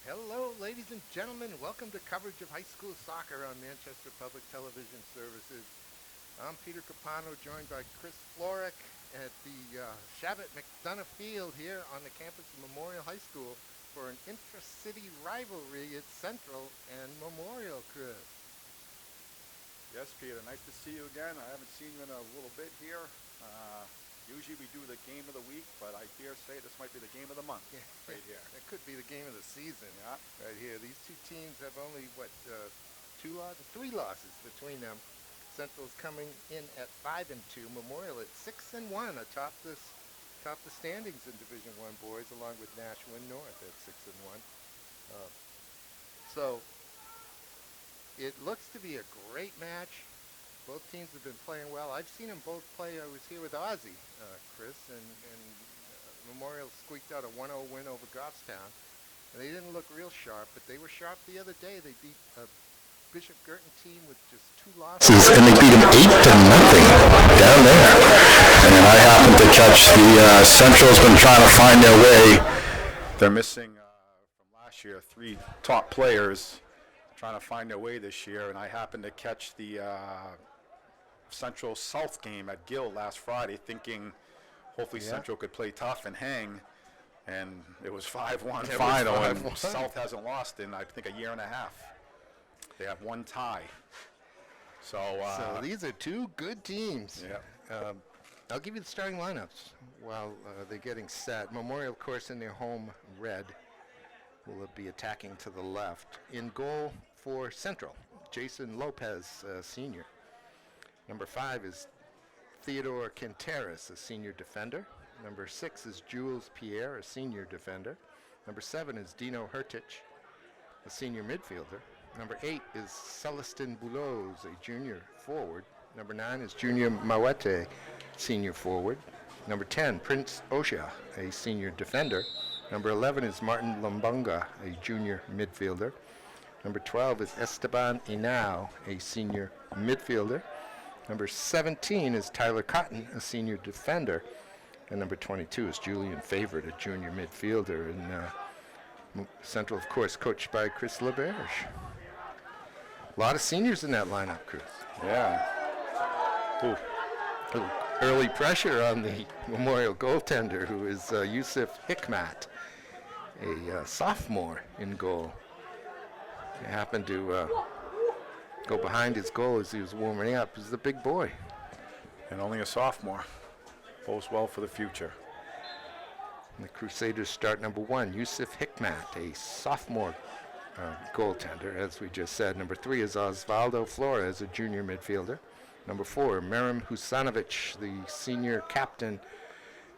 Hello, ladies and gentlemen. Welcome to coverage of high school soccer on Manchester Public Television Services. I'm Peter Capano, joined by Chris Florek at the Shabbat McDonough Field here on the campus of Memorial High School for an intra-city rivalry at Central and Memorial, Chris. Yes, Peter, nice to see you again. I haven't seen you in a little bit here. Usually we do the game of the week, but I dare say this might be the game of the month right here. It could be the game of the season, Yeah. right here. These two teams have only, three losses between them. Central's coming in at 5-2. Memorial at 6-1 atop the standings in Division One boys, along with Nashua North at 6-1. So it looks to be a great match. Both teams have been playing well. I've seen them both play. I was here with Ozzie, Chris, and Memorial squeaked out a 1-0 win over Goffstown. And they didn't look real sharp, but they were sharp the other day. They beat a Bishop Girton team with just 2 losses. And they beat them 8-0 down there. And I happened to catch the Central's been trying to find their way. They're missing from last year 3 top players, trying to find their way this year, and I happened to catch the Central South game at Gill last Friday, thinking hopefully Central could play tough and hang, and it was 5-1 final, and South hasn't lost in, I think, a year and a half. They have 1 tie. So these are 2 good teams. Yeah. I'll give you the starting lineups while they're getting set. Memorial, of course, in their home red, will be attacking to the left. In goal for Central, Jason Lopez, senior. Number 5 is Theodore Quinteras, a senior defender. Number 6 is Jules Pierre, a senior defender. Number 7 is Dino Hertich, a senior midfielder. Number 8 is Celestin Boulos, a junior forward. Number 9 is Junior Mawete, senior forward. Number 10, Prince Osha, a senior defender. Number 11 is Martin Lumbunga, a junior midfielder. Number 12 is Esteban Inao, a senior midfielder. Number 17 is Tyler Cotton, a senior defender. And number 22 is Julian Favorite, a junior midfielder. And Central, of course, coached by Chris LeBerge. A lot of seniors in that lineup, Chris. Yeah. Ooh. Early pressure on the Memorial goaltender, who is Yusuf Hikmat, a sophomore in goal. He happened to go behind his goal as he was warming up. He's the big boy. And only a sophomore. Bodes well for the future. And the Crusaders start number 1, Yusuf Hikmat, a sophomore goaltender, as we just said. Number 3 is Osvaldo Flores, a junior midfielder. Number 4, Merim Husanovic, the senior captain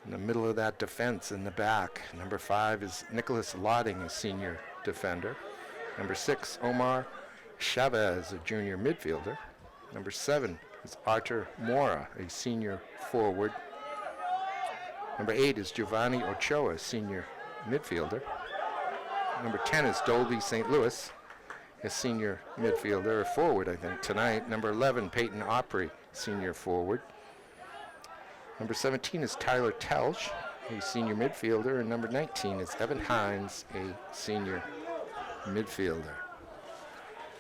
in the middle of that defense in the back. Number 5 is Nicholas Lotting, a senior defender. Number 6, Omar Chavez, a junior midfielder. Number 7 is Artur Mora, a senior forward. Number 8 is Giovanni Ochoa, senior midfielder. Number 10 is Dolby St. Louis, a senior midfielder, or forward, I think, tonight. Number 11, Peyton Opry, senior forward. Number 17 is Tyler Telsch, a senior midfielder. And number 19 is Evan Hines, a senior midfielder.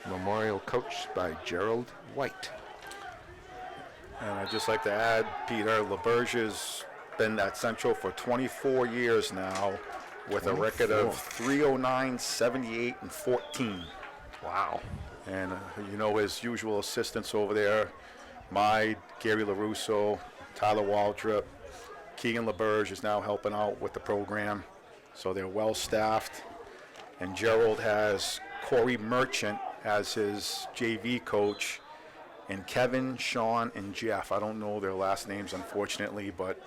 Memorial coached by Gerald White. And I'd just like to add, Peter, LeBerge's been at Central for 24 years now with a record of 309, 78, and 14. Wow. And his usual assistants over there, Gary LaRusso, Tyler Waldrop, Keegan LeBerge is now helping out with the program. So they're well staffed. And Gerald has Corey Merchant as his JV coach, and Kevin, Sean, and Jeff. I don't know their last names, unfortunately, but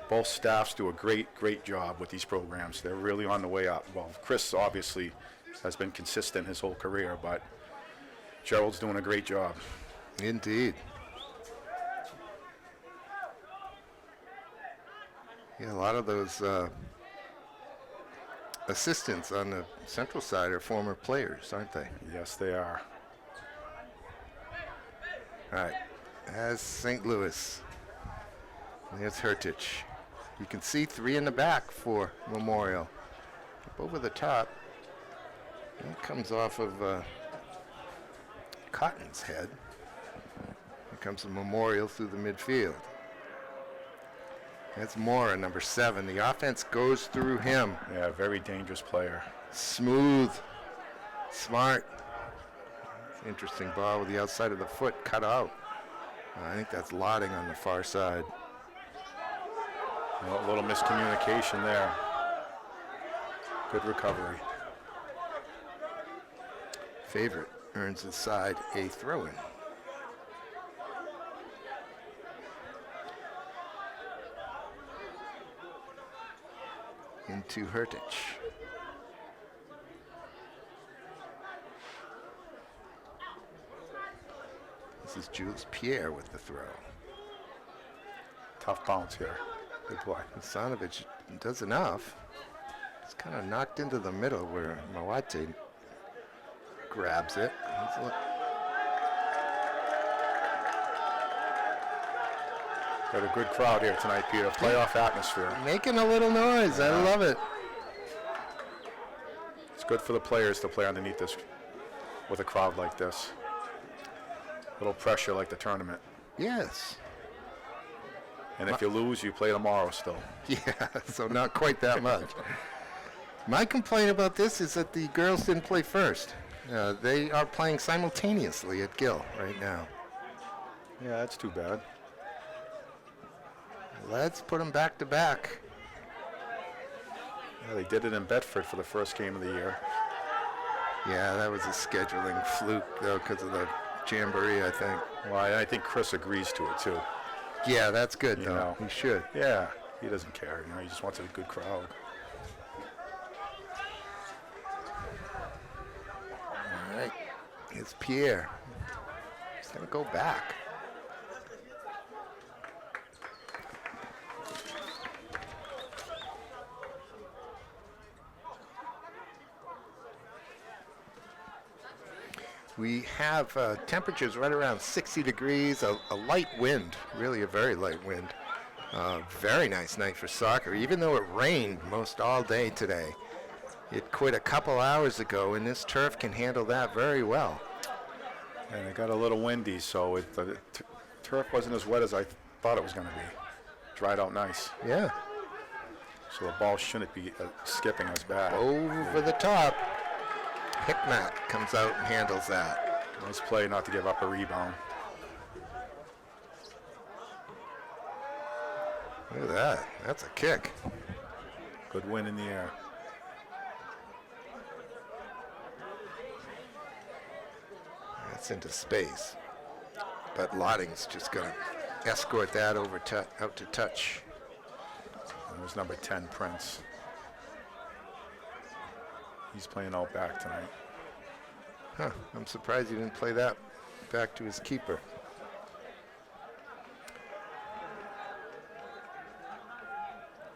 both staffs do a great job with these programs. They're really on the way up. Well, Chris obviously has been consistent his whole career, but Gerald's doing a great job. Indeed. Yeah, a lot of those assistants on the Central side are former players, aren't they? Yes, they are. All right, as St. Louis. There's Hertich. You can see 3 in the back for Memorial. Up over the top That comes off of Cotton's head. Here comes a memorial through the midfield. That's Mora, number 7. The offense goes through him. Yeah, very dangerous player. Smooth, smart. Interesting ball with the outside of the foot cut out. I think that's Lotting on the far side. A little miscommunication there. Good recovery. Favorite earns inside a throw-in. Into Hurtich. This is Jules Pierre with the throw. Tough bounce here. Good play. Hasanovic does enough. It's kind of knocked into the middle where Mawate grabs it. Got a good crowd here tonight, Peter. Playoff atmosphere. Making a little noise. I love it. It's good for the players to play underneath this with a crowd like this. A little pressure like the tournament. Yes. And if you lose, you play tomorrow still. Yeah, so not quite that much. My complaint about this is that the girls didn't play first. They are playing simultaneously at Gill right now. Yeah, that's too bad. Let's put them back to back. Yeah, they did it in Bedford for the first game of the year. Yeah, that was a scheduling fluke, though, because of the jamboree, I think. Well, I think Chris agrees to it, too. Yeah, that's good, You though. know. He should. Yeah, he doesn't care. He just wants a good crowd. All right. It's Pierre. He's going to go back. We have temperatures right around 60 degrees, a light wind, really a very light wind. Very nice night for soccer, even though it rained most all day today. It quit a couple hours ago, and this turf can handle that very well. And it got a little windy, so the turf wasn't as wet as I thought it was going to be. Dried out nice. Yeah. So the ball shouldn't be skipping as bad. Over the top. Hickmat comes out and handles that. Nice play not to give up a rebound. Look at that. That's a kick. Good win in the air. That's into space. But Lotting's just going to escort that over out to touch. That was number 10, Prince. He's playing out back tonight. Huh. I'm surprised he didn't play that back to his keeper.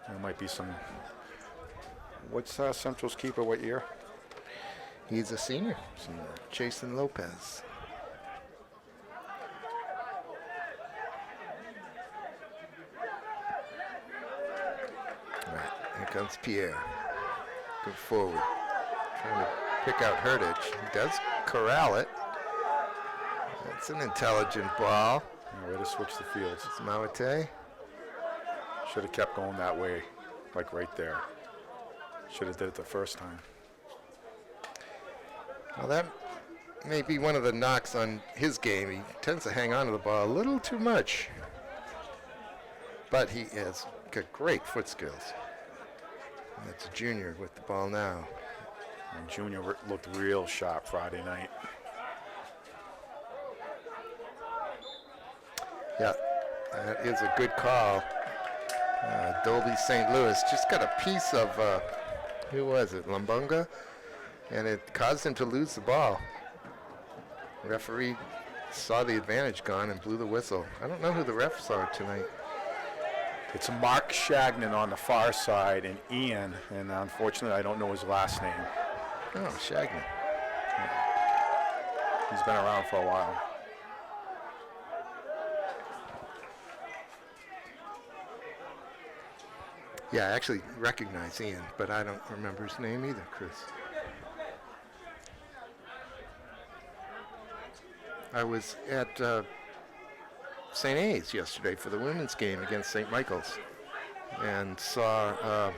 There might be some... What's Central's keeper, what year? He's a senior. Jason Lopez. All right, here comes Pierre. Go forward. Trying to pick out Hurtich. He does corral it. That's an intelligent ball. Yeah, way to switch the fields. It's Mawate. Should have kept going that way, like right there. Should have did it the first time. Well, that may be one of the knocks on his game. He tends to hang on to the ball a little too much. But he has got great foot skills. That's a junior with the ball now. And Junior looked real sharp Friday night. Yeah, that is a good call. Dolby St. Louis just got a piece of, who was it, Lumbunga? And it caused him to lose the ball. Referee saw the advantage gone and blew the whistle. I don't know who the refs are tonight. It's Mark Shagnon on the far side and Ian, and unfortunately I don't know his last name. Oh, Shagnon. He's been around for a while. Yeah, I actually recognize Ian, but I don't remember his name either, Chris. I was at St. A's yesterday for the women's game against St. Michael's and saw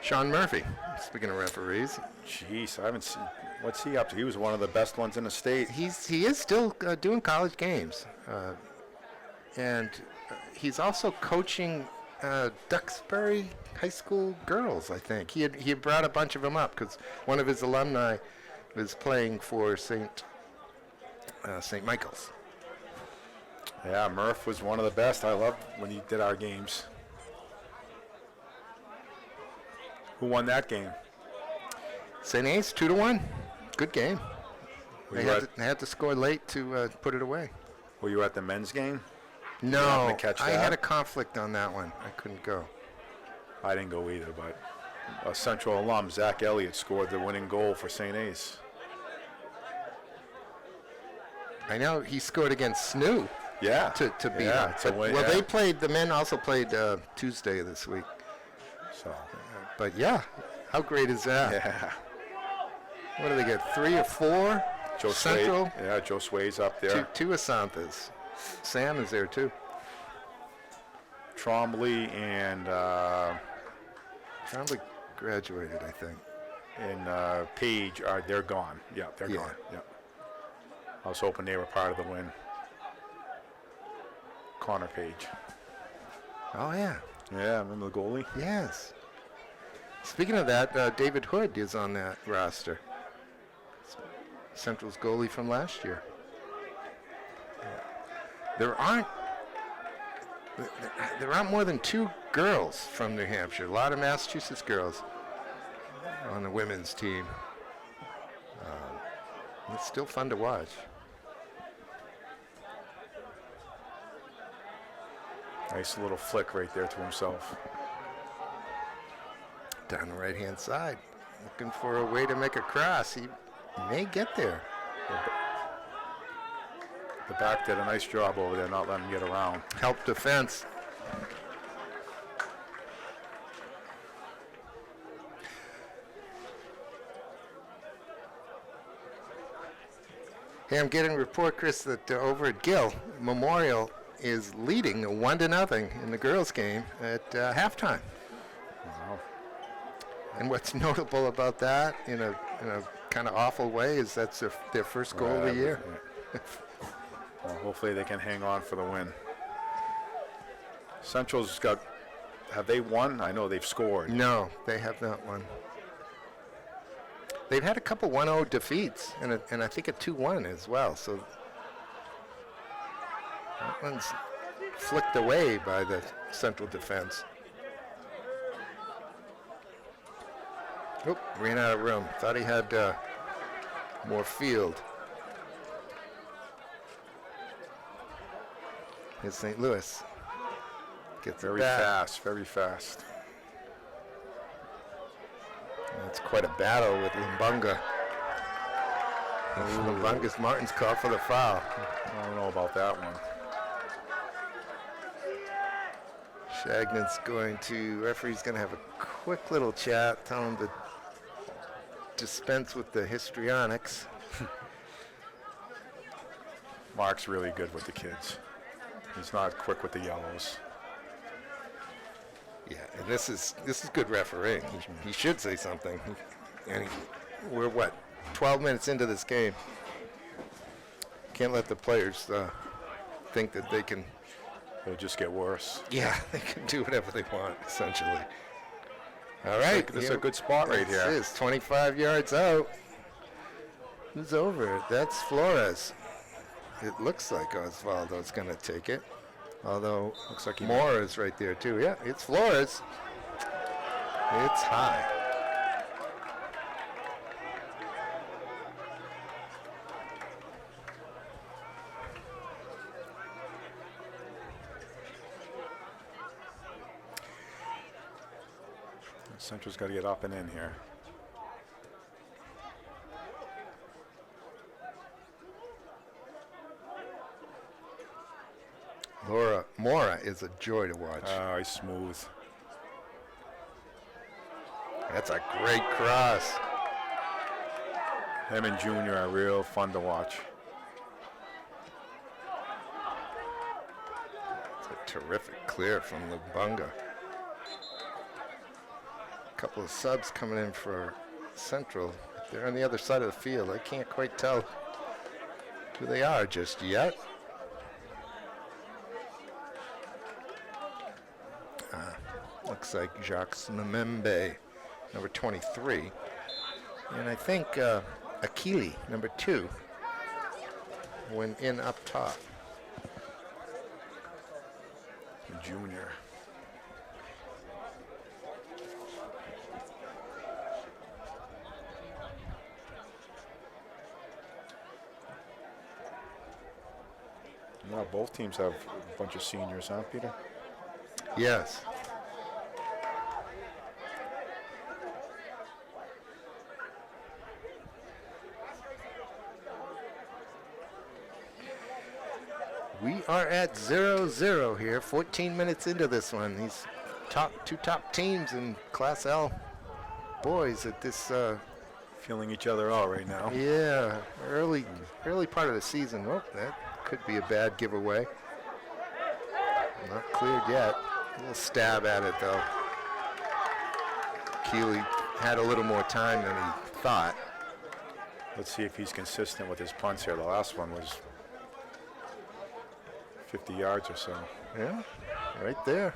Sean Murphy. Speaking of referees, Jeez, I haven't seen. What's he up to? He was one of the best ones in the state. he is still doing college games, and he's also coaching Duxbury High School girls. I think he had brought a bunch of them up because one of his alumni was playing for St. Michael's. Yeah, Murph was one of the best. I loved when he did our games. Who won that game? St. A's 2-1. Good game. Were They you, had to score late to put it away. were you at the men's game? No, happened to catch I that? had a conflict on that one. I couldn't go. I didn't go either, but a Central alum, Zach Elliott, scored the winning goal for St. A's. I know he scored against Snoo Yeah. to beat yeah, them. to win, Well, yeah. they played. The men also played Tuesday this week. So, But yeah, how great is that? yeah. What do they get? 3 or 4? Joe Central. Swade. Yeah, Joe Swade's up there. Two Asanthas. Sam is there too. Trombley and Trombley graduated, I think. Page they're gone. Yeah, they're Yeah. gone. Yeah. I was hoping they were part of the win. Connor Page. Oh yeah. Yeah, remember the goalie? Yes. Speaking of that, David Hood is on that roster. Central's goalie from last year. There aren't more than 2 girls from New Hampshire. A lot of Massachusetts girls on the women's team. It's still fun to watch. Nice little flick right there to himself. Down the right-hand side, looking for a way to make a cross. He may get there. The back did a nice job over there, not letting him get around. Help defense. Hey, I'm getting a report, Chris, that over at Gill, Memorial is leading 1-0 in the girls' game at halftime. Wow. And what's notable about that, in a kind of awful way, is that's their first goal of the year. Well, hopefully they can hang on for the win. Central's got, have they won? I know they've scored. No, they have not won. They've had a couple 1-0 defeats, and I think a 2-1 as well. So that one's flicked away by the Central defense. Oop, ran out of room. Thought he had more field. Here's St. Louis. Gets it Very back. fast, very fast. It's quite a battle with Lumbunga. Lumbunga's Martin's call for the foul. I don't know about that one. Shagnan's referee's going to have a quick little chat, tell him to dispense with the histrionics. Mark's really good with the kids. He's not quick with the yellows. Yeah, and this is good refereeing. He should say something. And we're 12 minutes into this game. Can't let the players think that they can. It'll just get worse. Yeah, they can do whatever they want, essentially. All right, This is a good spot right here. This is 25 yards out. Who's over it? That's Flores. It looks like Osvaldo's going to take it. Although, Looks like he Moore is right there, too. Yeah, it's Flores. It's high. Central's got to get up and in here. Mora is a joy to watch. He's smooth. That's a great cross. Him and Junior are real fun to watch. Terrific clear from Lubunga. A couple of subs coming in for Central. They're on the other side of the field. I can't quite tell who they are just yet. Looks like Jacques Memembe, number 23. And I think Akili, number 2, went in up top. Junior. No, both teams have a bunch of seniors, huh, Peter? Yes. We are at 0-0 here, 14 minutes into this one. These two top teams in Class L boys at this, Feeling each other out right now. yeah, early part of the season. Oh, that could be a bad giveaway. Not cleared yet. A little stab at it, though. Keeley had a little more time than he thought. Let's see if he's consistent with his punts here. The last one was 50 yards or so. Yeah, right there.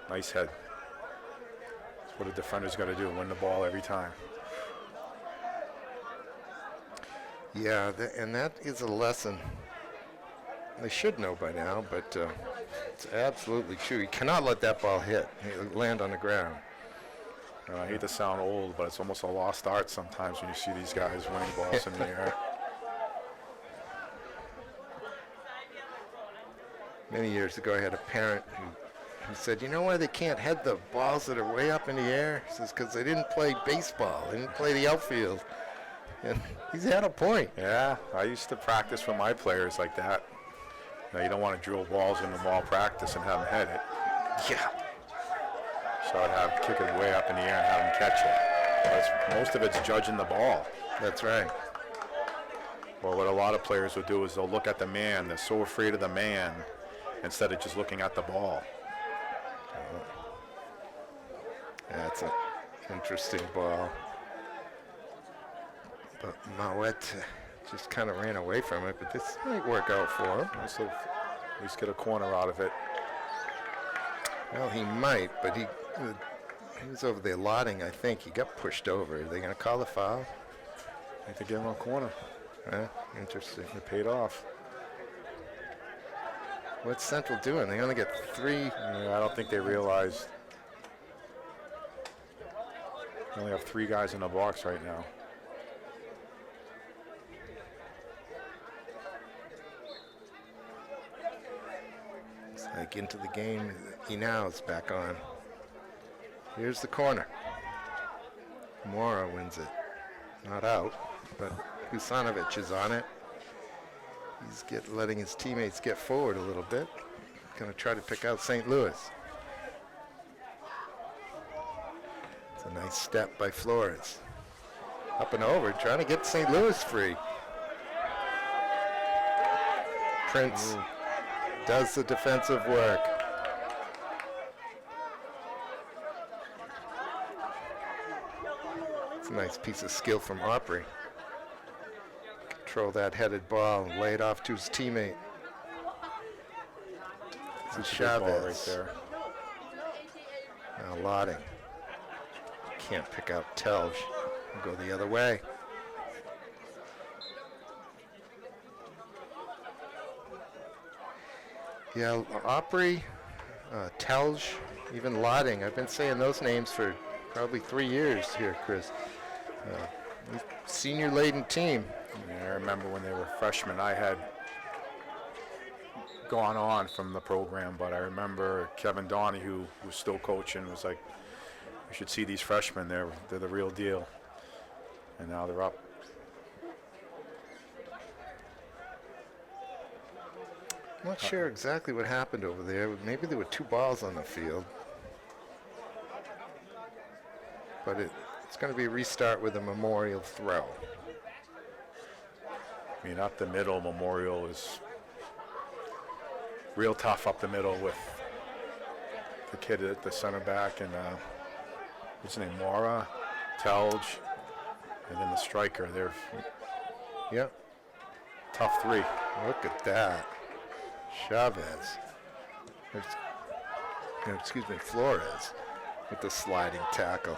Nice head. That's what a defender's got to do, win the ball every time. Yeah, and that is a lesson they should know by now, but it's absolutely true. You cannot let that ball land on the ground. I hate to sound old, but it's almost a lost art sometimes when you see these guys winning balls in the air. Many years ago, I had a parent who said, you know why they can't head the balls that are way up in the air? He says, because they didn't play baseball. They didn't play the outfield. And he's had a point. Yeah, I used to practice with my players like that. You don't want to drill balls into ball practice and have them head it. Yeah. So I'd have kick it way up in the air and have them catch it. Most of it's judging the ball. That's right. Well, what a lot of players will do is they'll look at the man. They're so afraid of the man instead of just looking at the ball. That's an interesting ball. But Mouette just kind of ran away from it, but this might work out for him. So at least get a corner out of it. Well, he might, but he was over there lotting, I think. He got pushed over. Are they going to call the foul? I think they gave him a corner. Interesting. It paid off. What's Central doing? They only get 3. Yeah, I don't think they realized. They only have 3 guys in the box right now. It's like into the game. Enow's back on. Here's the corner. Mora wins it. Not out, but Husanovic is on it. He's letting his teammates get forward a little bit. Going to try to pick out St. Louis. It's a nice step by Flores. Up and over, trying to get St. Louis free. Prince does the defensive work. It's a nice piece of skill from Opry. Control that headed ball and lay it off to his teammate. This is Chavez. Right there. Now Lotting. Can't pick out Telge. Go the other way. Yeah, Opry, Telge, even Lotting. I've been saying those names for probably 3 years here, Chris. Senior-laden team. Yeah, I remember when they were freshmen, I had gone on from the program, but I remember Kevin Donahue, who was still coaching, was like, "You should see these freshmen. They're the real deal." And now they're up. I'm not sure exactly what happened over there. Maybe there were 2 balls on the field. But it's going to be a restart with a Memorial throw. I mean, up the middle, Memorial is real tough up the middle with the kid at the center back and what's his name, Mora, Telge, and then the striker. They're Yep. tough three. Look at that. Chavez. Excuse me, Flores with the sliding tackle.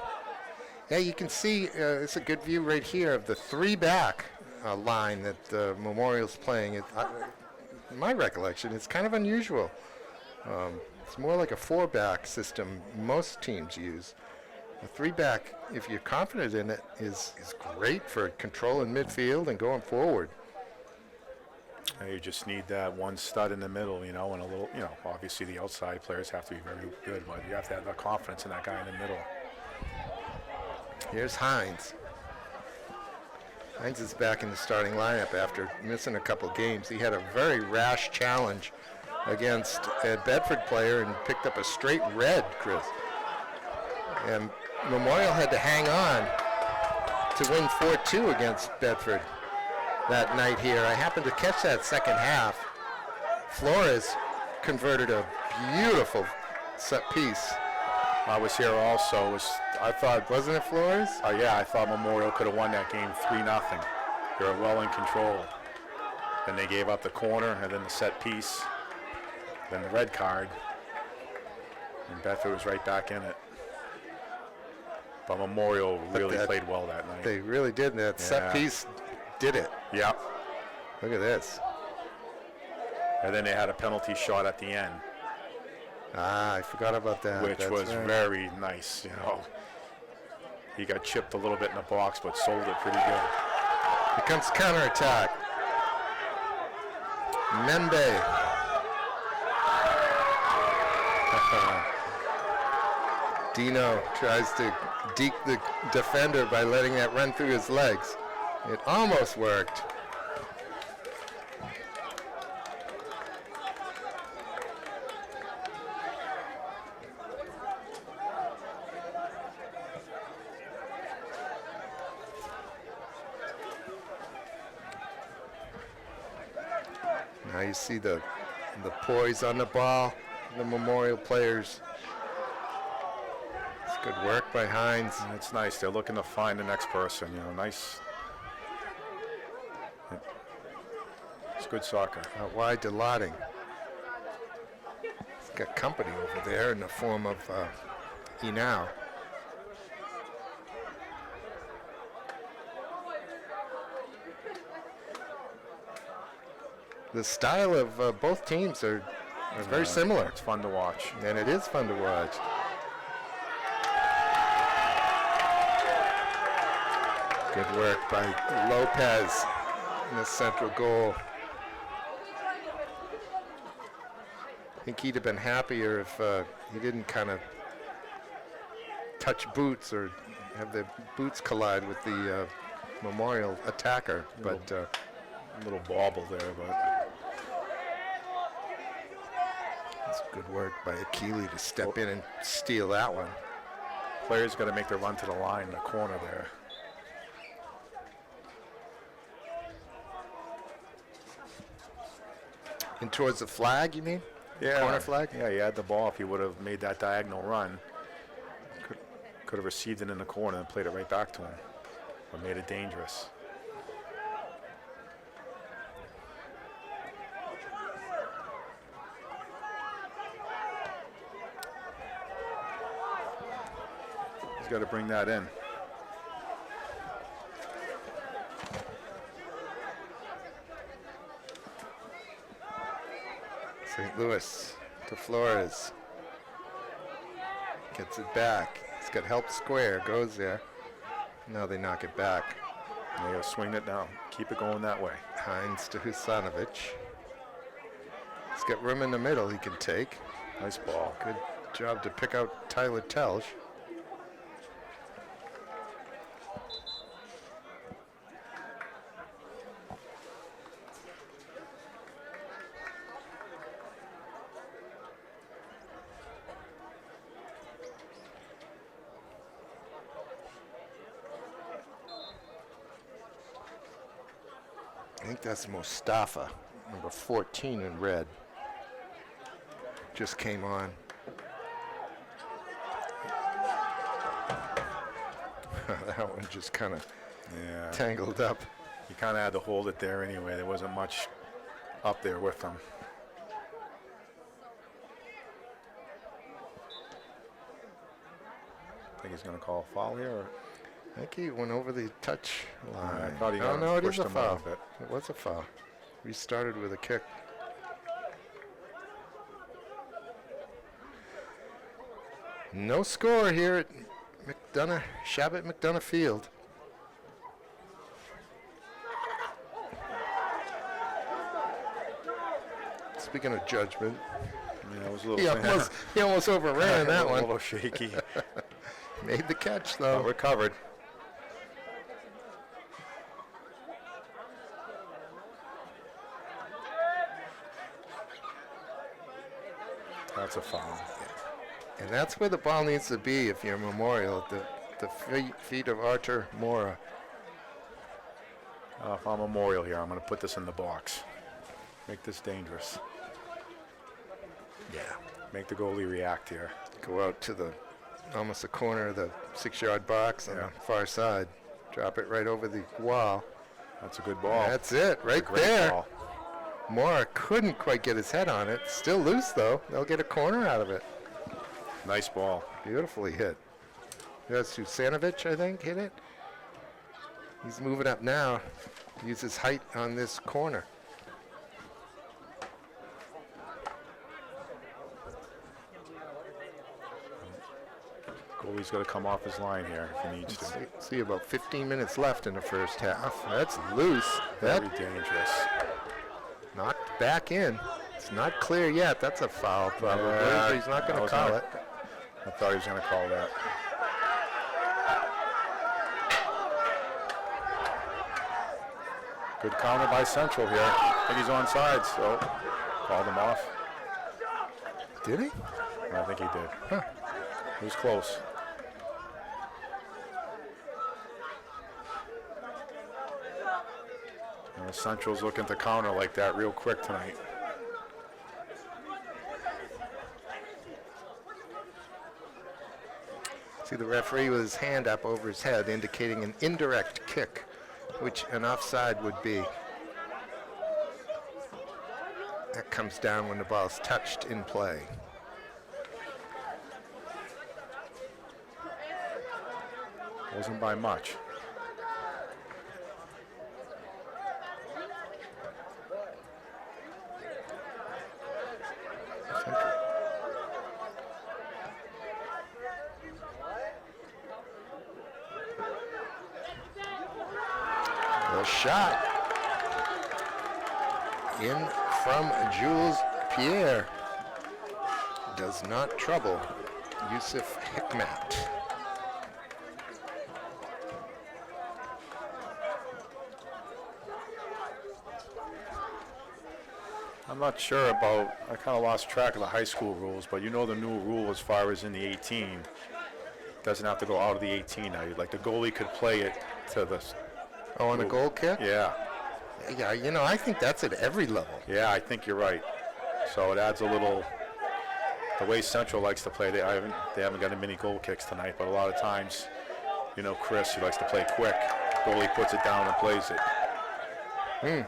Yeah, you can see it's a good view right here of the three-back line that Memorial's playing. In my recollection, it's kind of unusual. It's more like a four-back system most teams use. A three-back, if you're confident in it, is great for control in midfield and going forward. You just need that one stud in the middle, and a little, obviously the outside players have to be very good, but you have to have the confidence in that guy in the middle. Here's Hines. Hines is back in the starting lineup after missing a couple games. He had a very rash challenge against a Bedford player and picked up a straight red, Chris. And Memorial had to hang on to win 4-2 against Bedford that night here. I happened to catch that second half. Flores converted a beautiful set piece. I was here also. I thought, Wasn't it Flores? yeah, I thought Memorial could have won that game 3-0. They were well in control. Then they gave up the corner and then the set piece, then the red card, and Bedford was right back in it. But Memorial really played well that night. They really did. That set piece did it. Yeah. Look at this. And then they had a penalty shot at the end, I forgot about that. which That's was right. very nice. He got chipped a little bit in the box, but sold it pretty good. Here comes counterattack. Membe. Dino tries to deke the defender by letting that run through his legs. It almost worked. Now you see the poise on the ball, the Memorial players. It's good work by Hines. And it's nice. They're looking to find the next person. Nice. It's good soccer. Out wide to Lotting. He's got company over there in the form of Enau. The style of both teams are very similar, It's fun to watch. and it is fun to watch. Good work by Lopez in the central goal. I think he'd have been happier if he didn't kind of touch boots or have the boots collide with the Memorial attacker, but A little bobble there, but it's good work by Akili to step in and steal that one. players got to make their run to the line in the corner there. And towards the flag, you mean? Corner flag? Yeah, he had the ball. If he would have made that diagonal run, could have received it in the corner and played it right back to him, or made it dangerous. He's got to bring that in. St. Louis to Flores. Gets it back. He's got help square. Goes there. Now they knock it back. They got to swing it down. Keep it going that way. Hines to Husanovic. He's got room in the middle he can take. Nice ball. Good job to pick out Tyler Telge. I think that's Mustafa, number 14 in red. just came on. That one just kind of Yeah. tangled up. You kind of had to hold it there anyway. There wasn't much up there with them. I think he's going to call a foul here. Or? I think he went over the touch line. I thought he no, it is pushed a him a foul. little bit. It was a foul. We started with a kick. No score here at Shabbat McDonough Field. Speaking of judgment, Yeah, it was a little. he almost overran that A one. little shaky. Made the catch But though. recovered. That's a foul. And that's where the ball needs to be if you're Memorial, the feet of Artur Mora. If I'm Memorial here, I'm going to put this in the box. Make this dangerous. Yeah. Make the goalie react here. Go out to the almost the corner of the 6-yard box on Yeah. the far side. Drop it right over the wall. That's a good ball. That's it, right Great there. ball. Mora couldn't quite get his head on it. Still loose though. They'll get a corner out of it. Nice ball. Beautifully hit. That's Susanovic, I think, hit it. He's moving up now. Use his height on this corner. Goalie's got to come off his line here if he needs to. See about 15 minutes left in the first half. That's loose. Very That dangerous. knocked back in. It's not clear yet. That's a foul probably. Yeah, But he's not going I to was call gonna- it. I thought he was going to call that. Good counter by Central here. I think he's onside, so called him off. Did he? I think he did. He was close. Central's looking to counter like that real quick tonight. See the referee with his hand up over his head indicating an indirect kick, which an offside would be. That comes down when the ball's touched in play. Wasn't by much. The shot in from Jules Pierre does not trouble Yusuf Hikmat. I'm not sure about, I kind of lost track of the high school rules, but you know the new rule as far as in the 18, doesn't have to go out of the 18 now. Like the goalie could play it to the, Oh, on a goal kick? yeah, Yeah, you know, I think that's at every level. yeah, I think you're right. So it adds a little, the way Central likes to play, they haven't got any mini goal kicks tonight, but a lot of times, you know, Chris, he likes to play quick. Goalie puts it down and plays it.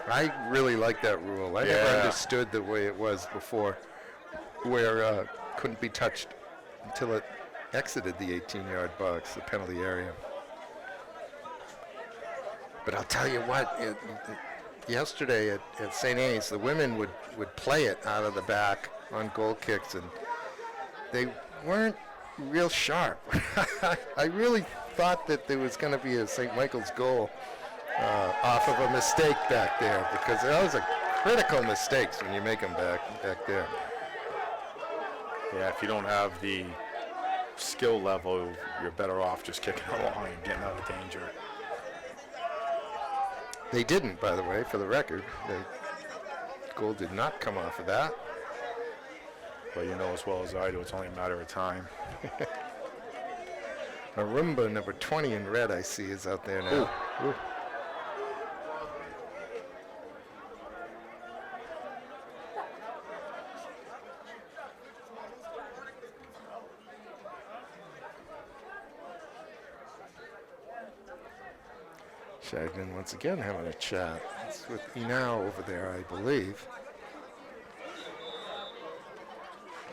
I really like that rule. I never Yeah. understood the way it was before, where couldn't be touched until it exited the 18-yard box, the penalty area. But I'll tell you what, yesterday at St. A's, the women would play it out of the back on goal kicks, and they weren't real sharp. I really thought that there was going to be a St. Michael's goal off of a mistake back there, because those are critical mistakes when you make them back there. Yeah, if you don't have the skill level, you're better off just kicking along and getting out of danger. They didn't, by the way, for the record. The goal did not come off of that. But you know as well as I do, it's only a matter of time. Arumba, number 20 in red, I see, is out there now. Ooh. Shagnon once again having a chat. It's with Inao over there, I believe.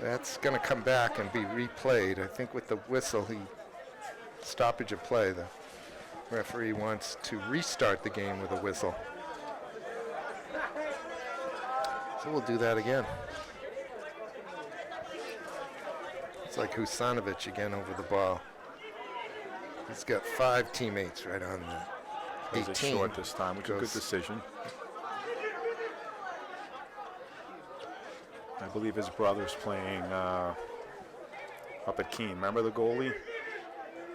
That's going to come back and be replayed. I think with the whistle, stoppage of play. The referee wants to restart the game with a whistle. So we'll do that again. It's like Husanovic again over the ball. He's got 5 teammates right on the 18. Plays it short this time, which is a good decision. I believe his brother's playing up at Keene. Remember the goalie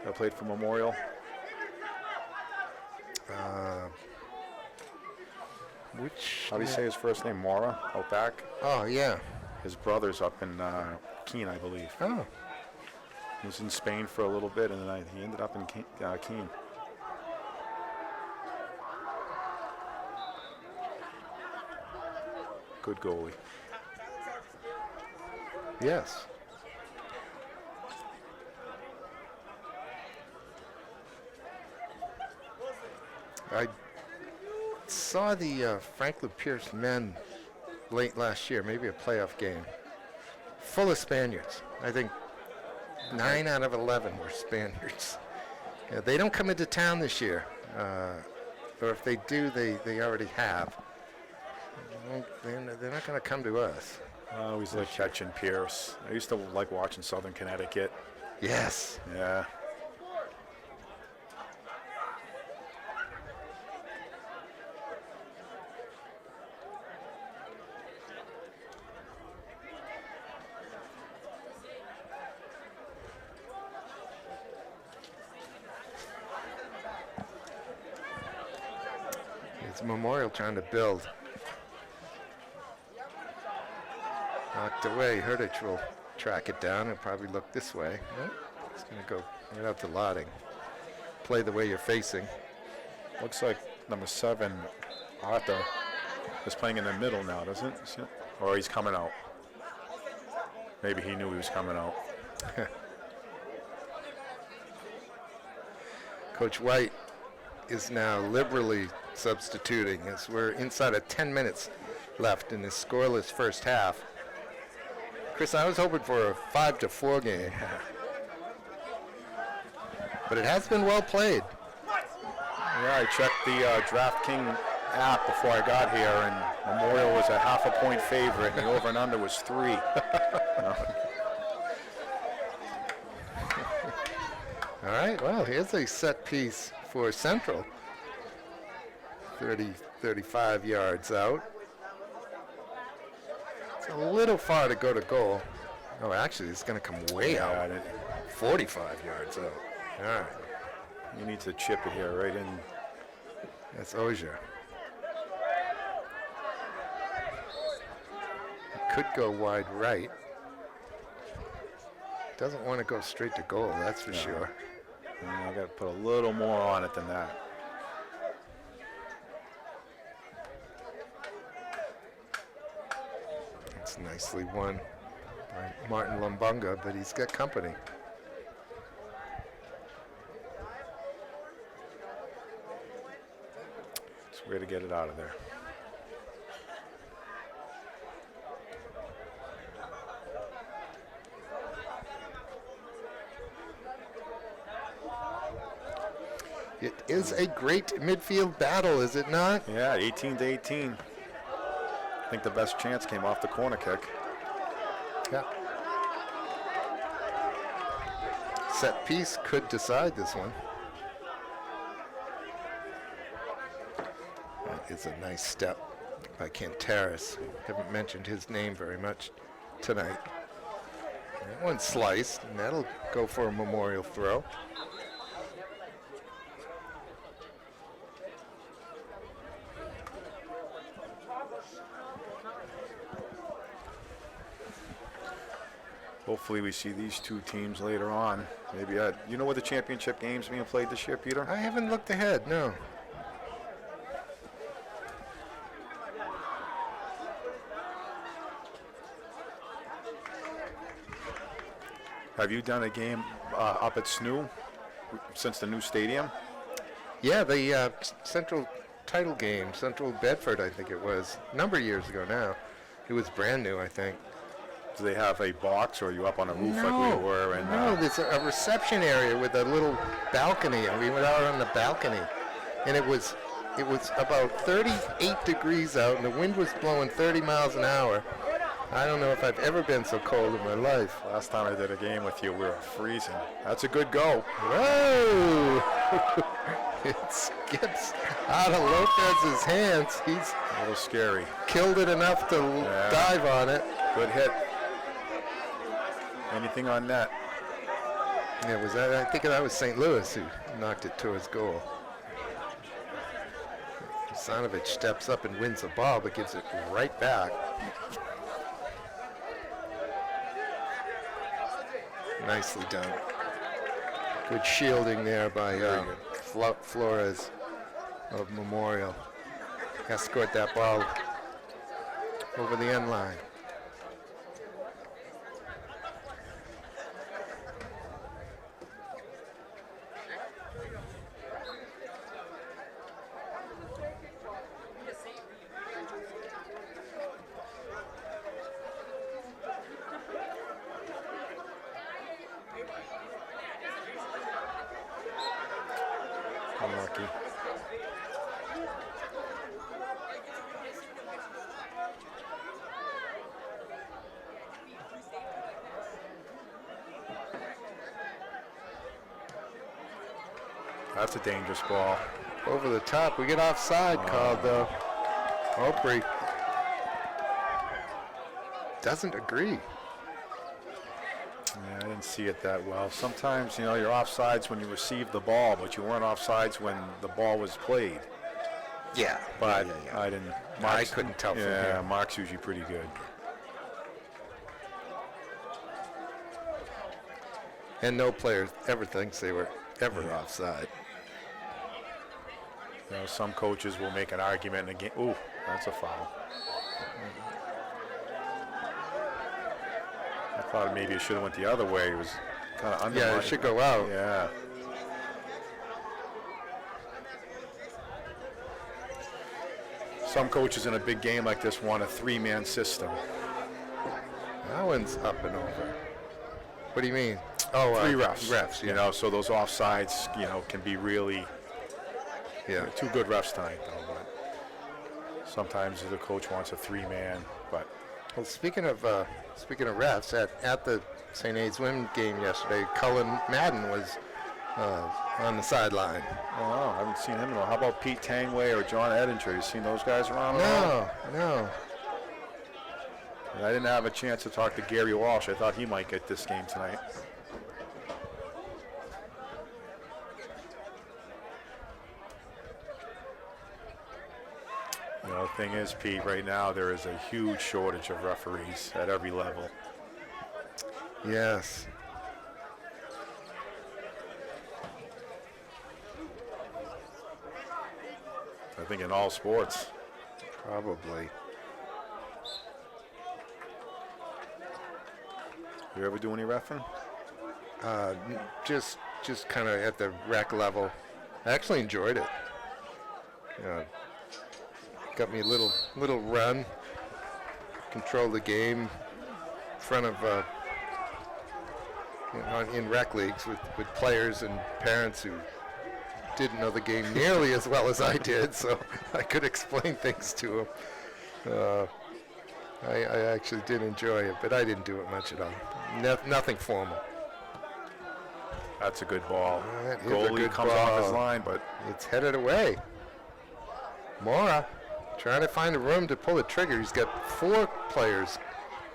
that played for Memorial? How do you say his first name? Mora, out back? Oh, yeah. His brother's up in Keene, I believe. Oh. He was in Spain for a little bit, and then he ended up in Keene. Good goalie. Yes. I saw the Franklin Pierce men late last year, maybe a playoff game, full of Spaniards. I think 9 out of 11 were Spaniards. Yeah, they don't come into town this year, or if they do, they already have. They're not going to come to us. I always like catching Pierce. I used to like watching Southern Connecticut. Yes. Yeah. It's Memorial trying to build. Knocked away. Herdich will track it down and probably look this way. Nope. It's going to go right out to Lotting. Play the way you're facing. Looks like number 7, Arthur, is playing in the middle now, doesn't it? Or he's coming out. Maybe he knew he was coming out. Coach White is now liberally substituting as we're inside of 10 minutes left in this scoreless first half. Chris, I was hoping for a 5-4 game, but it has been well played. Yeah, I checked the DraftKings app before I got here, and Memorial was a half a point favorite, and the over and under was 3. All right, well, here's a set piece for Central. 35 yards out. It's a little far to go to goal. Oh, actually, it's going to come way out. 45 yards out. All right. You need to chip it here right in. That's Ogier. It could go wide right. Doesn't want to go straight to goal, that's for sure. I got to put a little more on it than that. It's nicely won by Martin Lumbunga, but he's got company. It's a way to get it out of there. It is a great midfield battle, is it not? Yeah, 18-18. I think the best chance came off the corner kick. Yeah. Set piece could decide this one. That is a nice step by Cantaris. Haven't mentioned his name very much tonight. That one sliced, and that'll go for a Memorial throw. Hopefully we see these two teams later on. Maybe you know where the championship games being played this year, Peter? I haven't looked ahead, no. Have you done a game up at SNU since the new stadium? Yeah, the Central title game, Central Bedford, I think it was, a number of years ago now. It was brand new, I think. Do they have a box, or are you up on a roof like we were? And No, there's a reception area with a little balcony, and we went out on the balcony, and it was about 38 degrees out, and the wind was blowing 30 miles an hour. I don't know if I've ever been so cold in my life. last time I did a game with you, we were freezing. That's a good go. Whoa! It skips out of Lopez's hands. He's A little scary. killed it enough to dive on it. Good hit. Anything on net? Yeah, was that? I think that was St. Louis who knocked it towards goal. Sanovich steps up and wins the ball, but gives it right back. Nicely done. Good shielding there by Flores of Memorial. Escort that ball over the end line. Unlucky. That's a dangerous ball. Over the top. We get offside called, though. Opry doesn't agree. Yeah, I didn't see it that well. Sometimes, you're offsides when you receive the ball, but you weren't offsides when the ball was played. Yeah. But I didn't. I couldn't tell from Yeah, here. Mark's usually pretty good. And no player ever thinks they were ever offside. Some coaches will make an argument in a game. Ooh, that's a foul. I thought maybe it should have went the other way. It was kind of under. Yeah, it should go out. Yeah. Some coaches in a big game like this want a three-man system. That one's up and over. What do you mean? Oh, Three refs. Refs, yeah. So those offsides, can be really Yeah. two good refs tonight, though. But sometimes the coach wants a three-man, but Well, speaking of refs, at the St. A's women game yesterday, Cullen Madden was on the sideline. oh, I haven't seen him in a while. How about Pete Tangway or John Edinger? You seen those guys around at all? No. And I didn't have a chance to talk to Gary Walsh. I thought he might get this game tonight. The thing is, Pete, right now there is a huge shortage of referees at every level. Yes. I think in all sports. Probably. You ever do any reffing? Just kind of at the rec level. I actually enjoyed it. Got me a little run. Control the game in front of in rec leagues with players and parents who didn't know the game nearly as well as I did, so I could explain things to them. I actually did enjoy it, but I didn't do it much at all. Nothing formal. That's a good ball. That is a Goalie good comes off his ball. line, but It's headed away. Mora trying to find a room to pull the trigger. He's got 4 players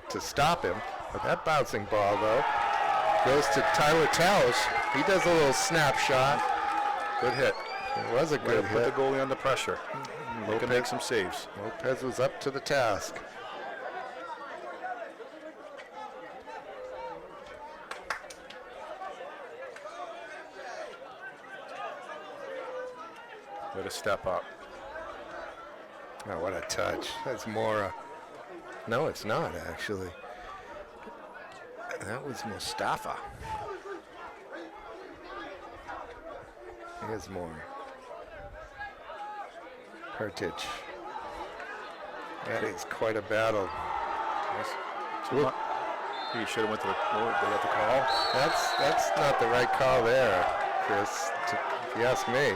to stop him. But that bouncing ball, though, goes to Tyler Towers. He does a little snapshot. good hit. It was a Way good to put hit. the goalie under pressure. He can make some saves. Lopez was up to the task. Way to step up. Oh, what a touch. That's Mora. No, it's not, actually. That was Mustafa. Here's Mora. Hertich. That is quite a battle. Whoop. He should have went to the court. They got the call. That's not the right call there, Chris, if you ask me.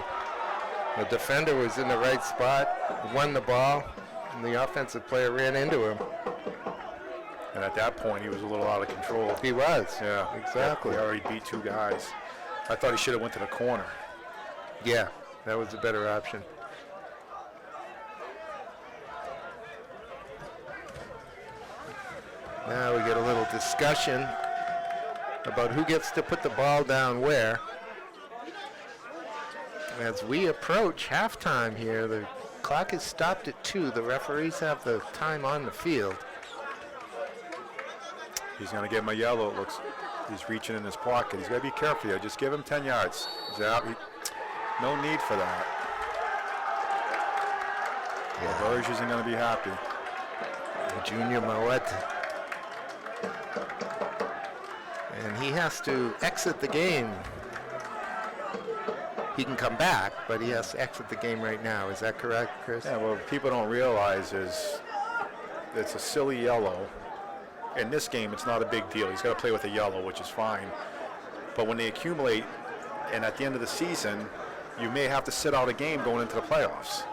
The defender was in the right spot, won the ball, and the offensive player ran into him. And at that point, he was a little out of control. He was. Yeah, exactly. He already beat 2 guys. I thought he should have went to the corner. Yeah, that was a better option. Now we get a little discussion about who gets to put the ball down where. As we approach halftime here, the clock is stopped at 2. The referees have the time on the field. He's going to get him a yellow. It looks he's reaching in his pocket. He's got to be careful here. Just give him 10 yards. No need for that. Yeah. Burge isn't going to be happy. Junior Moet. And he has to exit the game. He can come back, but he has to exit the game right now. Is that correct, Chris? Yeah, what people don't realize is it's a silly yellow. In this game, it's not a big deal. He's got to play with a yellow, which is fine. But when they accumulate, and at the end of the season, you may have to sit out a game going into the playoffs.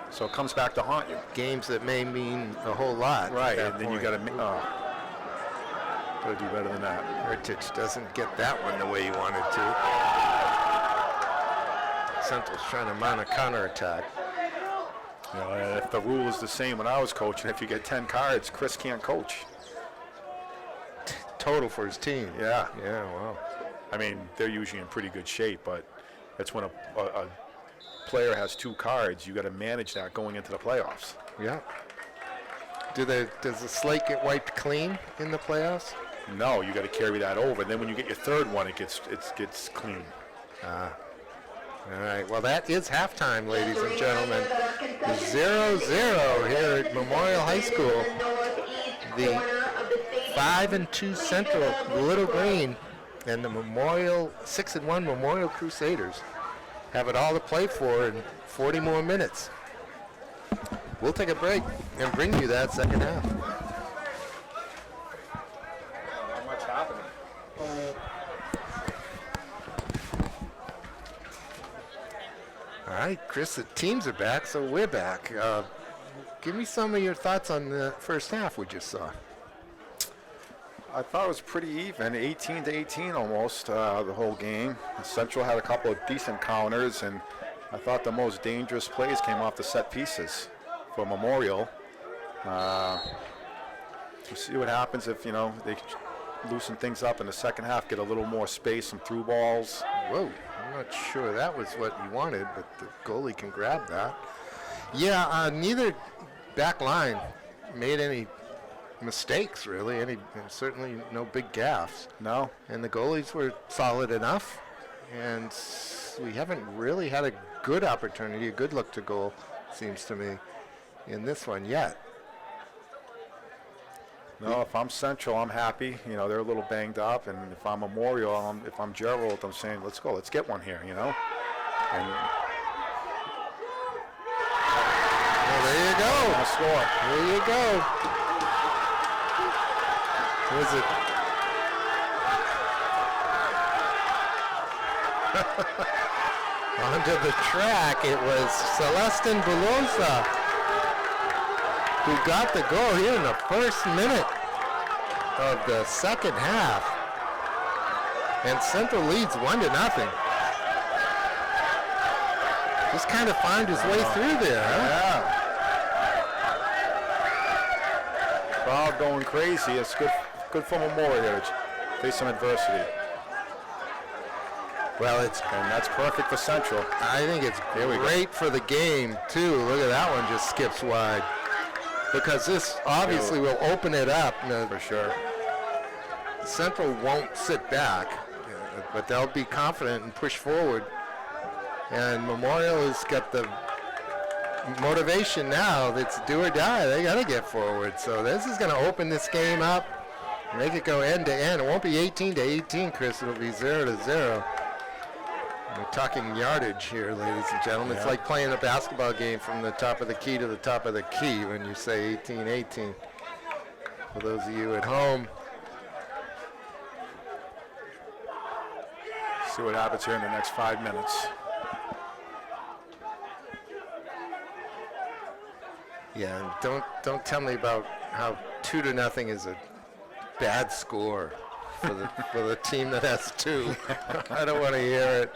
So it comes back to haunt you. Games that may mean a whole lot. Right, and then you got to do better than that. Hertich doesn't get that one the way he wanted to. Central's trying to mount a counterattack. You know, if the rule is the same when I was coaching, if you get 10 cards, Chris can't coach. Total for his team. Yeah. Yeah, wow. I mean, they're usually in pretty good shape, but that's when a player has 2 cards, you got to manage that going into the playoffs. Yeah. Does the slate get wiped clean in the playoffs? No, you got to carry that over. Then when you get your 3rd one, it gets clean. All right. Well, that is halftime, ladies and gentlemen. 0-0 here at Memorial High School. The 5-2 Central Little Green and the 6-1 Memorial Crusaders have it all to play for in 40 more minutes. We'll take a break and bring you that second half. Not much happening. All right, Chris, the teams are back, so we're back. Give me some of your thoughts on the first half we just saw. I thought it was pretty even, 18-18 almost, the whole game. Central had a couple of decent counters, and I thought the most dangerous plays came off the set pieces for Memorial. We'll see what happens if, they loosen things up in the second half, get a little more space, some through balls. Whoa, I'm not sure that was what you wanted, but the goalie can grab that. Yeah, neither back line made any mistakes, really. Certainly no big gaffes. No. And the goalies were solid enough, and we haven't really had a good opportunity, a good look to goal, seems to me, in this one yet. No, if I'm Central, I'm happy. They're a little banged up, and if I'm Memorial, if I'm Gerald, I'm saying, let's go, let's get one here, And well, there you go. A score. There you go. Was it? Onto the track, it was Celestin Velosa who got the goal here in the first minute of the second half. And Central leads 1-0. Just kind of found his way through there, huh? Yeah. Crowd going crazy. It's good for Memorial here to face some adversity. Well, and that's perfect for Central. I think it's great for the game, too. Look at that one, just skips wide. Because this obviously will open it up. For sure. Central won't sit back, but they'll be confident and push forward. And Memorial has got the motivation now. That's do or die. They got to get forward. So this is going to open this game up, make it go end to end. It won't be 18-18, Chris. It'll be 0-0. We're talking yardage here, ladies and gentlemen. It's like playing a basketball game from the top of the key to the top of the key when you say 18-18. For those of you at home. See what happens here in the next 5 minutes. Yeah, and don't tell me about how 2-0 is a bad score for the team that has 2. I don't want to hear it.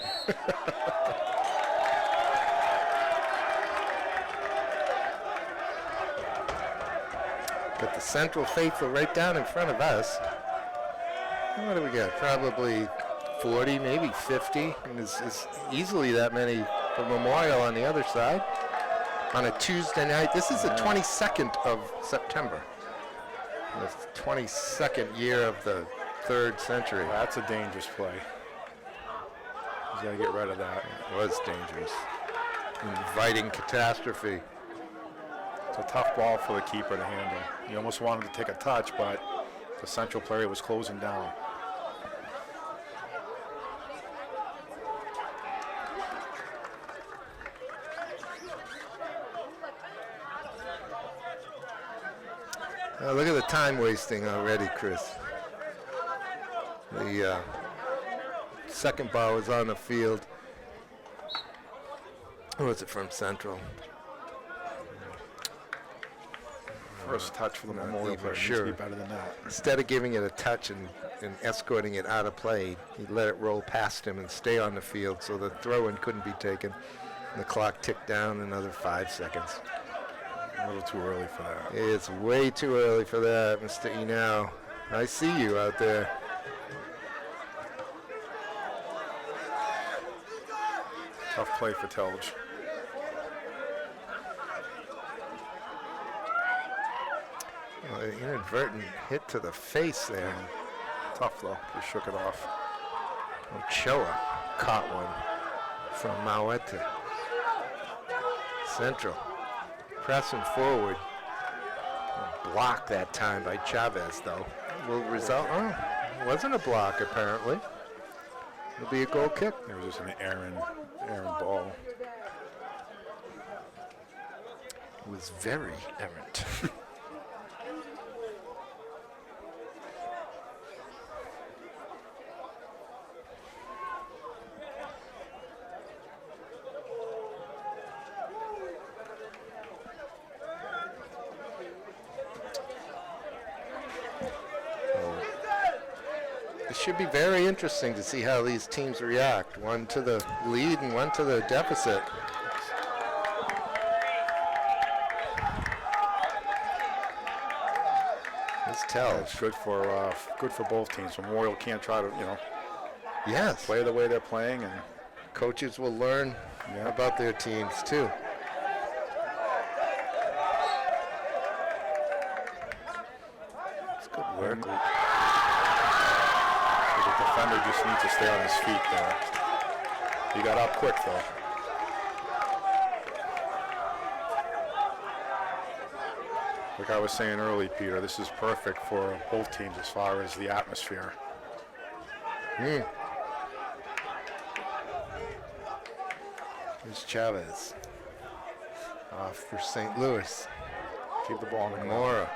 Got the Central faithful right down in front of us. What do we got? Probably 40, maybe 50. And it's easily that many for Memorial on the other side. On a Tuesday night. This is the 22nd of September. The 22nd year of the 3rd century. That's a dangerous play. He's got to get rid of that. It was dangerous. Inviting catastrophe. It's a tough ball for the keeper to handle. He almost wanted to take a touch, but the Central player was closing down. Look at the time wasting already, Chris. The second ball was on the field. Who was it from Central? First touch for the Memorial even player. sure. Needs to be better than that. Instead of giving it a touch and escorting it out of play, he let it roll past him and stay on the field so the throw-in couldn't be taken. And the clock ticked down another 5 seconds. A little too early for that. It's way too early for that, Mr. Enow. I see you out there. Tough play for Telge. Well, an inadvertent hit to the face there. Tough though. He shook it off. Ochoa caught one from Mauete. Central pressing forward. Block that time by Chavez, though. Will result. Oh, it wasn't a block apparently. It'll be a goal kick. It was just an errant ball. It was very errant. It should be very interesting to see how these teams react. One to the lead and one to the deficit. This tells. It's good for both teams. Memorial can't try to, Yes. play the way they're playing, and Coaches will learn about their teams too. It's good work. the defender just needs to stay on his feet there. He got up quick though. Like I was saying early, Peter, this is perfect for both teams as far as the atmosphere. Here's Chavez. Off for St. Louis. Keep the ball in the ground. Mora.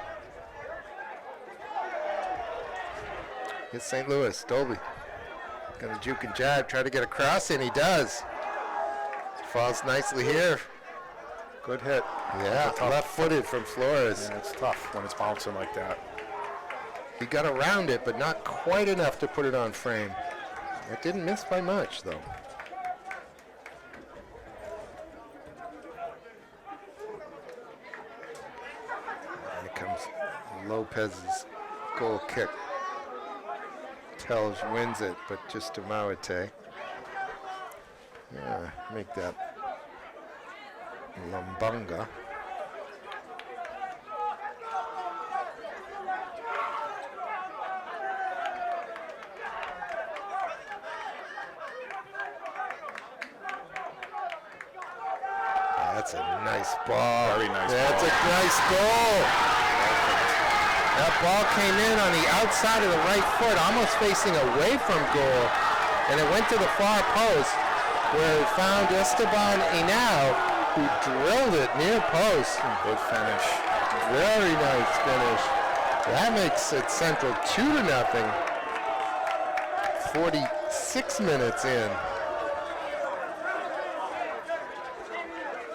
Here's St. Louis. Dolby. Got a juke and jab. Try to get across, and he does. Falls nicely here. Good hit. Yeah, left-footed from Flores. Yeah, it's tough when it's bouncing like that. He got around it, but not quite enough to put it on frame. It didn't miss by much, though. Here comes Lopez's goal kick. Telge wins it, but just to Mauete. Yeah, make that Lumbunga. That's a nice ball. Very nice That's ball. a nice goal. That ball came in on the outside of the right foot, almost facing away from goal, and it went to the far post. where he found Esteban Inau, who drilled it near post. Good finish. Very nice finish. That makes it Central 2-0. 46 minutes in.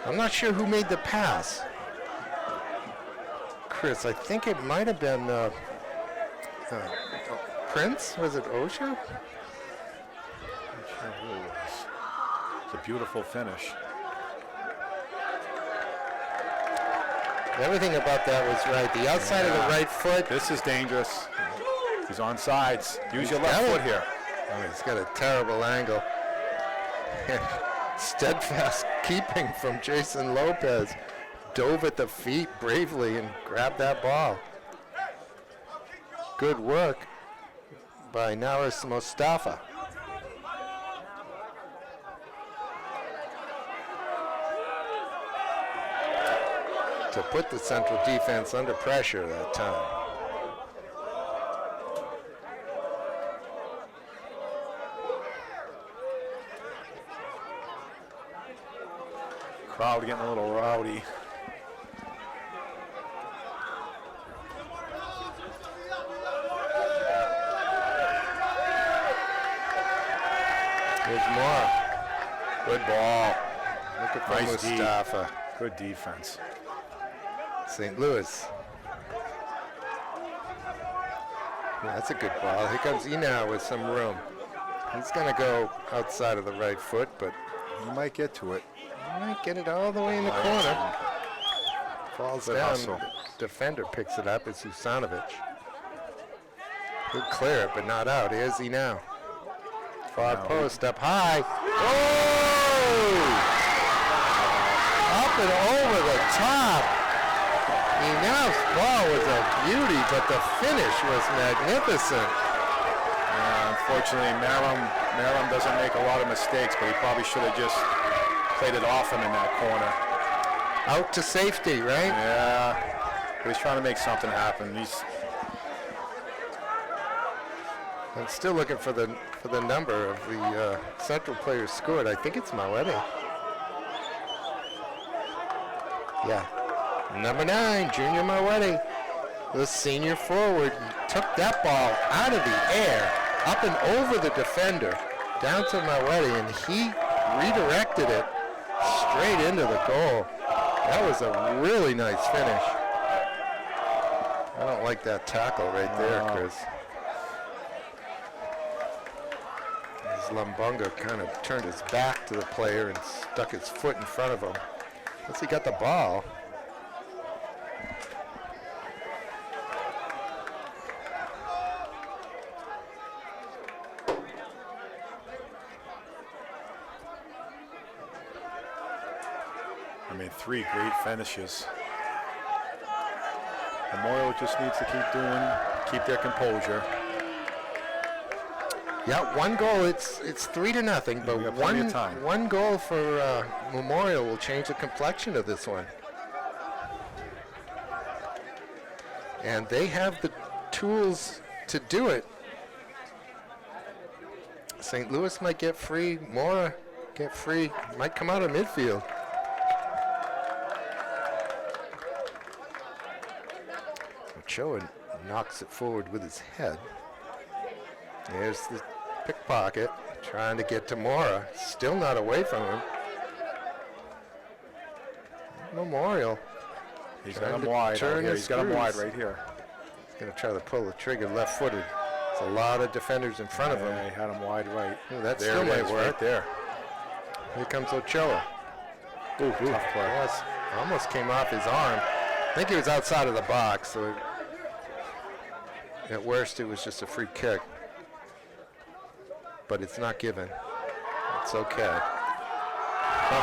I'm not sure who made the pass. Chris, I think it might have been Prince. Was it Osho? Not sure who it was. It's a beautiful finish. Everything about that was right. The outside of the right foot. This is dangerous. He's on sides. Use your left got foot it. here. Oh, he's got a terrible angle. Steadfast keeping from Jason Lopez. Dove at the feet bravely and grabbed that ball. Good work by Naris Mostafa. To put the Central defense under pressure that time. Crowd getting a little rowdy. There's more. Good ball. Look at Nice D. Mustafa. Good defense. St. Louis. Yeah, that's a good ball. Here comes Inau with some room. He's going to go outside of the right foot, but He might get to it. he might get it all the way in the corner. Falls Good down. hustle. Defender picks it up. It's Usanovic. Good clear it, but not out. Here's Inau. Far Inau. post up high. Oh! Up and over the top. Inau's ball was a beauty, but the finish was magnificent. Unfortunately, Maram doesn't make a lot of mistakes, but he probably should have just played it off him in that corner. Out to safety, right? Yeah, but he's trying to make something happen. I'm still looking for the number of the Central players scored. I think it's Mawede. Yeah. Number 9, Junior Mawede, the senior forward, took that ball out of the air, up and over the defender, down to Mawede, and he redirected it straight into the goal. That was a really nice finish. I don't like that tackle right there, Chris. As Lumbunga kind of turned his back to the player and stuck his foot in front of him. Once he got the ball, I mean, 3 great finishes. Memorial just needs to keep their composure. yeah, one goal. It's 3-0, but we got plenty of time. one goal for Memorial will change the complexion of this one. And they have the tools to do it. St. Louis might get free. Mora get free. Might come out of midfield. Ochoa knocks it forward with his head. There's the pickpocket trying to get to Mora. Still not away from him. Memorial. He's Trying got him to wide. turn Out here. the He's got him wide screws. right here. He's going to try to pull the trigger left-footed. There's a lot of defenders in front of him. Yeah, he had him wide right. Ooh, that There still it might is, work. right there. Here comes Ochoa. Ooh, tough play. Yes, almost came off his arm. I think he was outside of the box, so at worst it was just a free kick. But it's not given. It's okay. Oh,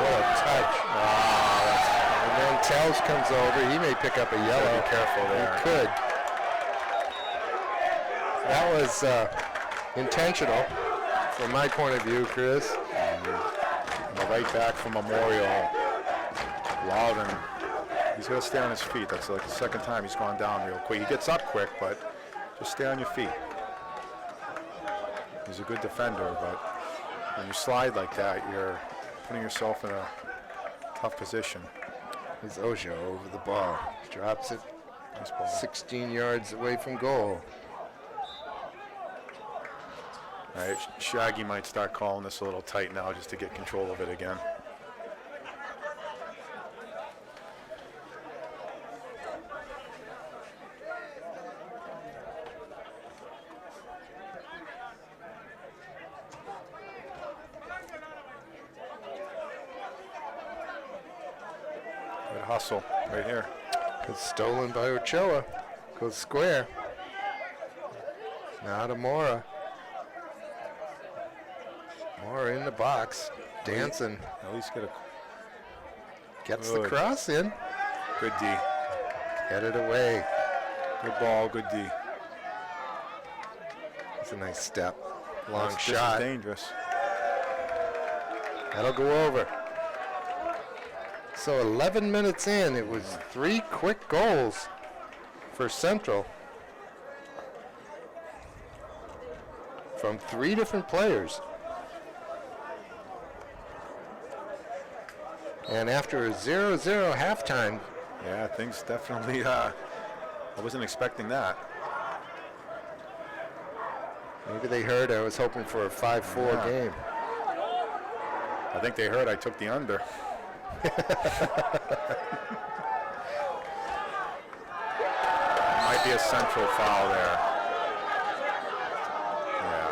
what a touch. And then Tells comes over. He may pick up a yellow. Be careful there. He could. That was intentional from my point of view, Chris. Right back from Memorial. Loudon. He's got to stay on his feet. That's like the second time he's gone down real quick. He gets up quick, but just stay on your feet. He's a good defender, but when you slide like that, you're putting yourself in a tough position. Here's Ojo over the ball. Drops it Nice ball. 16 yards away from goal. All right, Shaggy might start calling this a little tight now just to get control of it again. Good hustle right here. It's stolen by Ochoa. Goes square. Now to Mora. Mora in the box, dancing. At least get a Gets Good. the cross in. good D. Headed away. Good ball, good D. It's a nice step. Long This shot. is dangerous. That'll go over. So 11 minutes in, it was 3 quick goals for Central from 3 different players. And after a 0-0 halftime, Yeah, things definitely, I wasn't expecting that. maybe they heard I was hoping for a 5-4 Yeah. game. I think they heard I took the under. Might be a Central foul there. Yeah.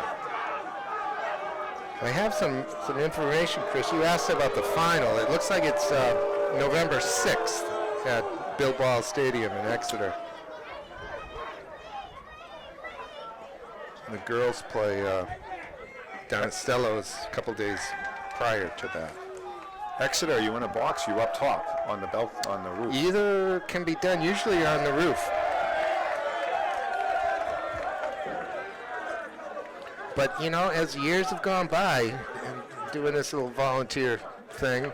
I have some information, Chris. You asked about the final. It looks like it's November 6th at Bill Ball Stadium in Exeter. The girls play down at Stello's a couple days prior to that. Exeter, you in a box, you up top on the belt, on the roof. Either can be done usually on the roof. But, you know, as years have gone by, and doing this little volunteer thing,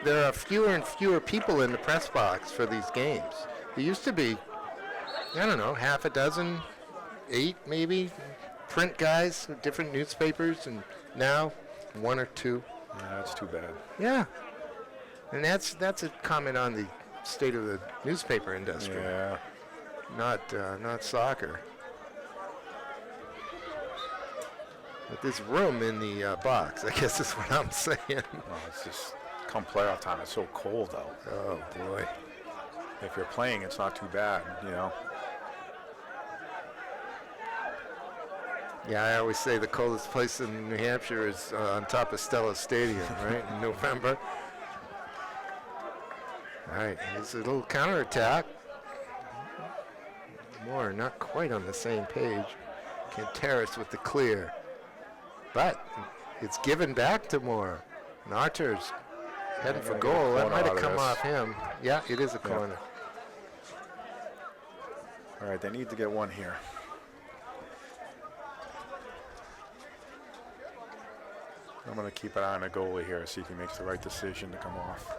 there are fewer and fewer people in the press box for these games. There used to be, I don't know, half a dozen, 8 maybe, print guys with different newspapers, and now 1 or 2. Yeah, that's too bad. Yeah. And that's a comment on the state of the newspaper industry, Yeah. not soccer. But there's room in the box, I guess is what I'm saying. Well, it's just come playoff time. It's so cold out. Oh, boy. If you're playing, it's not too bad, you know. Yeah, I always say the coldest place in New Hampshire is on top of Stella Stadium, right, in November. All right, here's a little counterattack. Moore not quite on the same page. Canteris with the clear. But it's given back to Moore. And Archer's heading for gonna get a goal. That corner might out have of come this. off him. Yeah, it is a corner. All right, they need to get one here. I'm going to keep an eye on the goalie here, see if he makes the right decision to come off.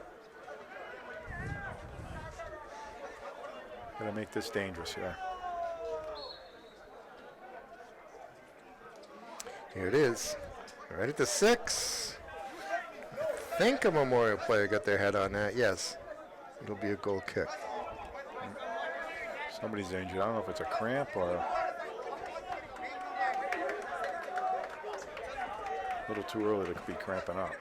Gonna make this dangerous here. Here it is. Right at the 6. I think a Memorial player got their head on that. Yes. It'll be a goal kick. Somebody's injured. I don't know if it's a cramp or a little too early to be cramping up.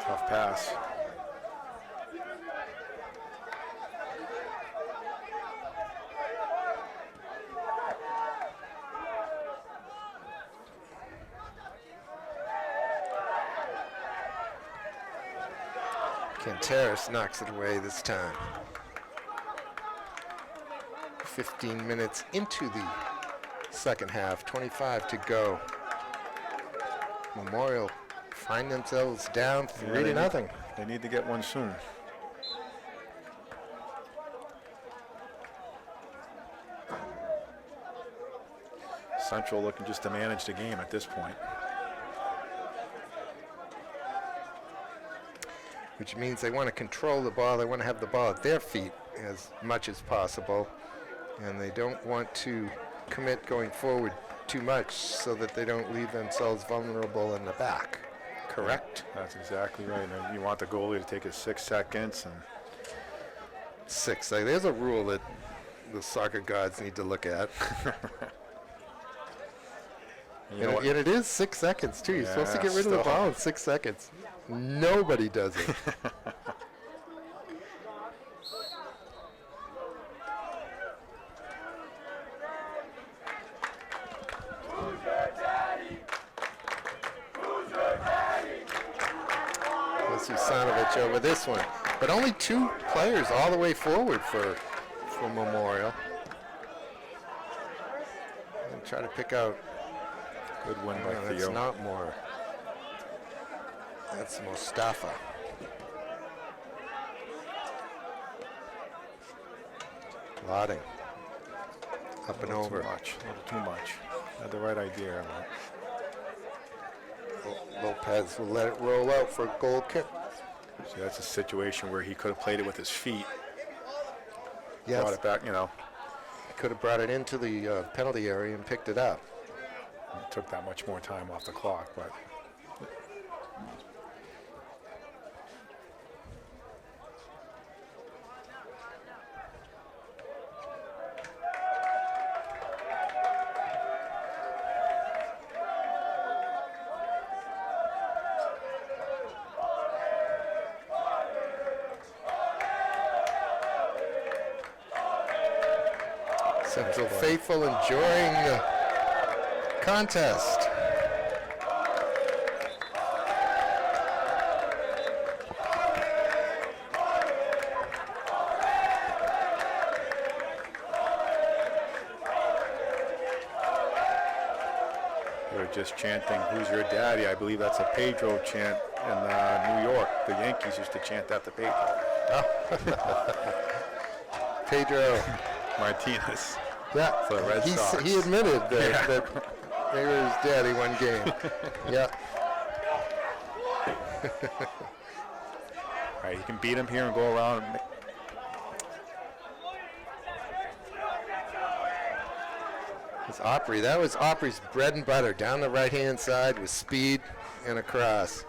Tough pass. Canteris knocks it away this time. 15 minutes into the second half, 25 to go. Memorial find themselves down 3-0. They need to get one soon. Central looking just to manage the game at this point. Which means they want to control the ball. They want to have the ball at their feet as much as possible. And they don't want to commit going forward too much so that they don't leave themselves vulnerable in the back. Correct? That's exactly right. And you want the goalie to take his 6 seconds. And 6. There's a rule that the soccer gods need to look at. And it is 6 seconds, too. You're supposed to get rid of the ball in 6 seconds. Nobody does it. Sanovich over this one. But only 2 players all the way forward for Memorial. And try to pick out. Good win by Theo. That's not more. That's Mustafa. Lotting. Up and over. A little too much. Had the right idea. Lopez will let it roll out for a goal kick. So that's a situation where he could have played it with his feet. Yes. Brought it back, Could have brought it into the penalty area and picked it up. It took that much more time off the clock, but. Central faithful enjoying the contest. They're just chanting, "Who's your daddy?" I believe that's a Pedro chant in New York. The Yankees used to chant that to Pedro. Pedro Martinez. Yeah, for the Red Sox. He admitted that they were his daddy one game. Yeah. All right, you can beat him here and go around. It's Opry. That was Opry's bread and butter. Down the right-hand side with speed and across.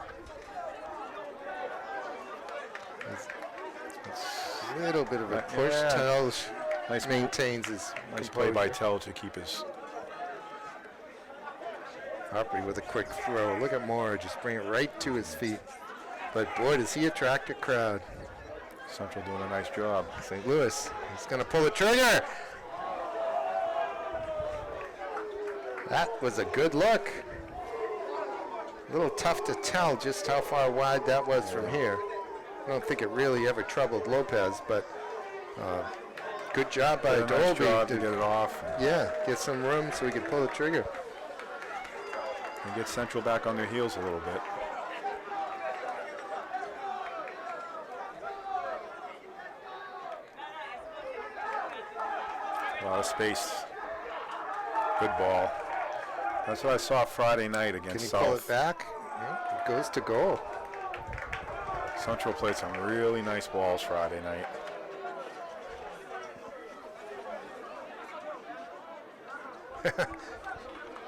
It's a little bit of a push. Tells nice maintains his nice play by Tell to keep his. Opry with a quick throw. Look at Moore. Just bring it right to his feet. But boy, does he attract a crowd. Central doing a nice job. St. Louis is going to pull the trigger. That was a good look. A little tough to tell just how far wide that was from here. I don't think it really ever troubled Lopez, but good job by Dolby nice job to get it off. Yeah, get some room so we can pull the trigger. And get Central back on their heels a little bit. A lot of space. Good ball. That's what I saw Friday night against South. Can you pull it back? Yeah, it goes to goal. Central played some really nice balls Friday night.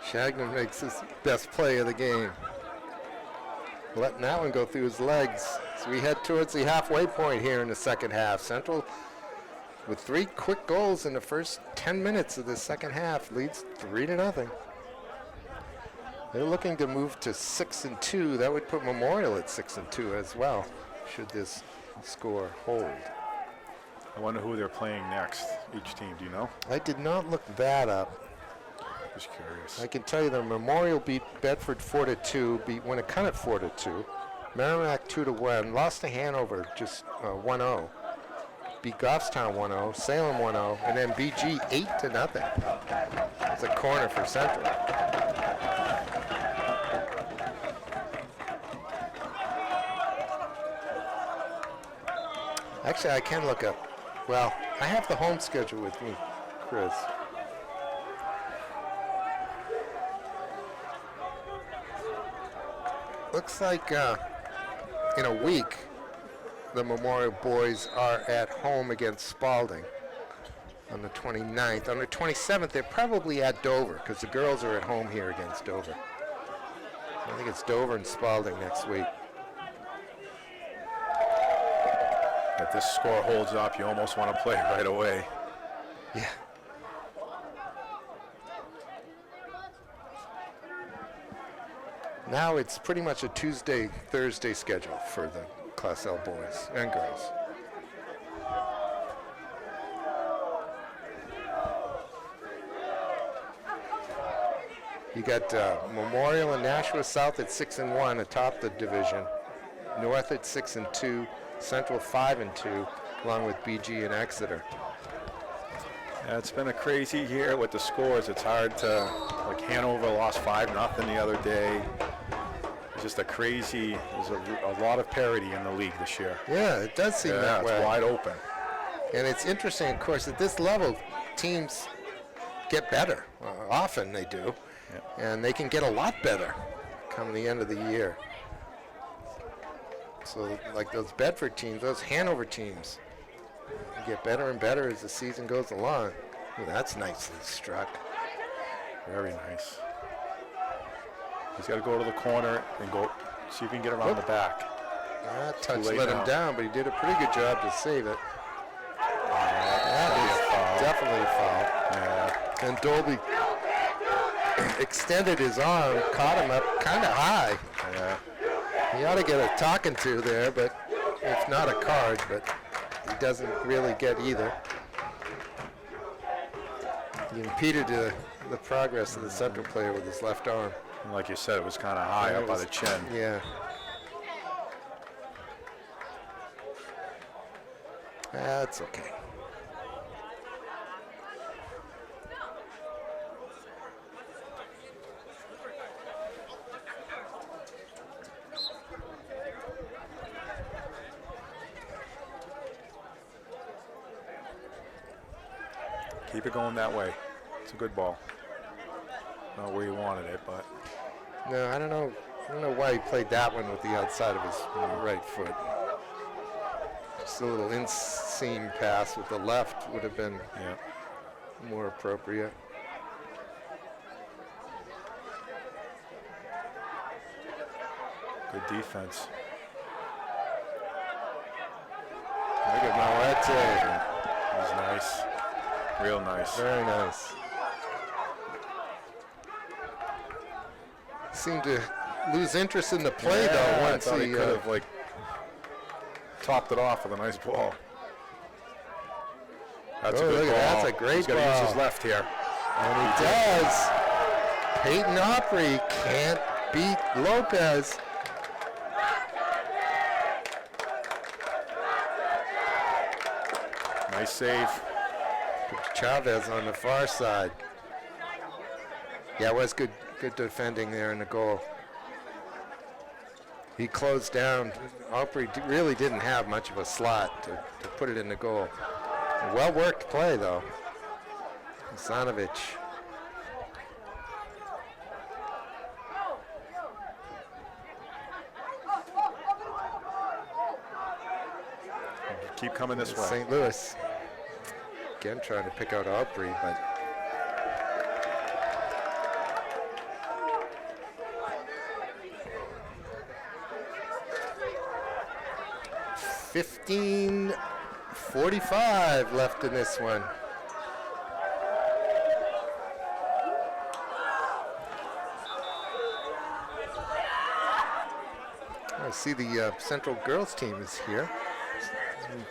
Shagnon makes his best play of the game. Letting that one go through his legs. So we head towards the halfway point here in the second half. Central, with 3 quick goals in the first 10 minutes of the second half, leads 3-0. They're looking to move to 6-2. That would put Memorial at 6-2 as well, should this score hold. I wonder who they're playing next, each team. Do you know? I did not look that up. Just curious. I can tell you the Memorial beat Bedford 4-2, beat Winnicott 4-2, Merrimack 2-1, lost to Hanover just 1-0, beat Goffstown 1-0, Salem 1-0, and then BG 8-0. It's a corner for Central. Actually, I can look up. Well, I have the home schedule with me, Chris. looks like in a week, the Memorial boys are at home against Spalding on the 29th. On the 27th, they're probably at Dover because the girls are at home here against Dover. I think it's Dover and Spalding next week. If this score holds up, you almost want to play right away. Yeah. Now it's pretty much a Tuesday, Thursday schedule for the Class L boys and girls. You got Memorial and Nashua South at 6-1 atop the division. North at 6-2, Central 5-2, along with BG and Exeter. Yeah, it's been a crazy year with the scores. It's hard to, like Hanover lost 5-0 the other day. It's just a crazy, there's a lot of parity in the league this year. Yeah, it does seem that way. It's wide open. And it's interesting, of course, at this level, teams get better. Often they do. Yeah. And they can get a lot better come the end of the year. So like those Bedford teams, those Hanover teams, get better and better as the season goes along. Ooh, that's nicely struck. Very nice. He's got to go to the corner and go see if he can get around the back. That touch late let now. him down, but he did a pretty good job to save it. That That is definitely a foul. Yeah. And Dolby extended his arm, caught him up kind of high. Yeah. He ought to get a talking to there, but it's not a card, but he doesn't really get either. He impeded the progress of the Central player with his left arm. And like you said, it was kind of high Yeah, up it by was- the chin. Yeah. That's okay. Keep it going that way. It's a good ball. Not where you wanted it, but No, I don't know why he played that one with the outside of his right foot. Just a little inseam pass with the left would have been yeah. more appropriate. Good defense. Look at Mawete. He's nice. Real nice. Very nice. Seemed to lose interest in the play though I once thought he he could have like topped it off with a nice ball. That's Oh, a good look ball. at that. That's a great He's got to use his ball. left here. and he does. Peyton Opry can't beat Lopez. Nice save. Chavez on the far side. Yeah, it was good defending there in the goal. He closed down. Opry really didn't have much of a slot to put it in the goal. Well worked play though. Hasanovich. Keep coming this way. St. Louis. Again trying to pick out Opry, but 15:45 left in this one. I see the Central girls team is here.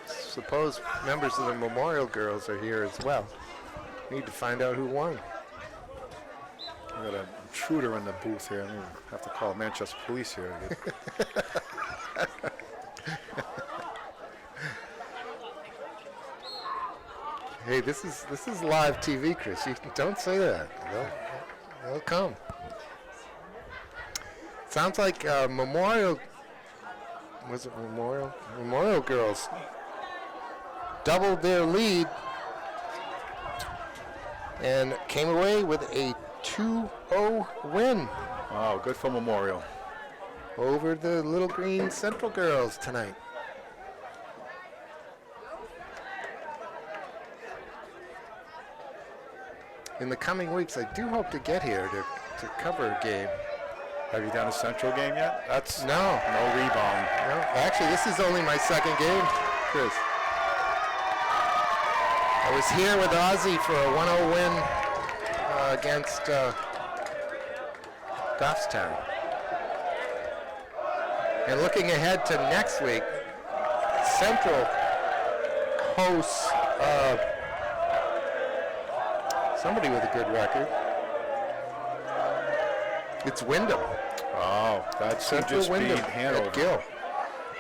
Suppose members of the Memorial girls are here as well. Need to find out who won. We got an intruder in the booth here. We have to call Manchester Police here. Hey, this is live TV, Chris. You don't say that. They'll come. Sounds like Memorial. Was it Memorial? Memorial girls doubled their lead and came away with a 2-0 win. Wow, good for Memorial. over the Little Green Central girls tonight. In the coming weeks, I do hope to get here to cover a game. Have you done a Central game yet? That's No. no rebound. No, actually, this is only my second game, Chris. I was here with Ozzy for a 1-0 win against Goffstown. And looking ahead to next week, Central hosts somebody with a good record. It's Wyndham. Oh, that should Central just be Wyndham Hanover. at Gill.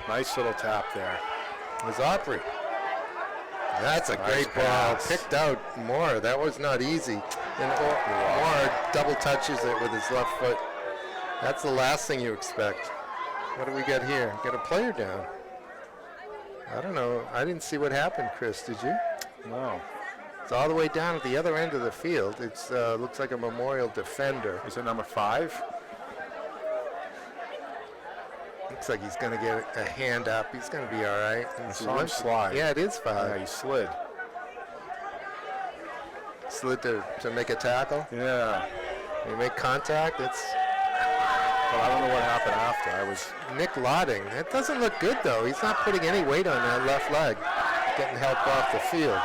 Nice little tap there. Is Opry. That's a Nice great ball. pass. Picked out Moore. That was not easy. And Moore double touches it with his left foot. That's the last thing you expect. What do we got here? Got a player down. I don't know. I didn't see what happened, Chris. Did you? No. It's all the way down at the other end of the field. It's looks like a Memorial defender. Is it number 5? Looks like he's going to get a hand up. He's going to be all right. saw him slide. Yeah, it is Yeah, 5. he slid. Slid to make a tackle. Yeah. You make contact. It's But I don't know what happened after. I was Nick Lotting. That doesn't look good, though. He's not putting any weight on that left leg. Getting help off the field.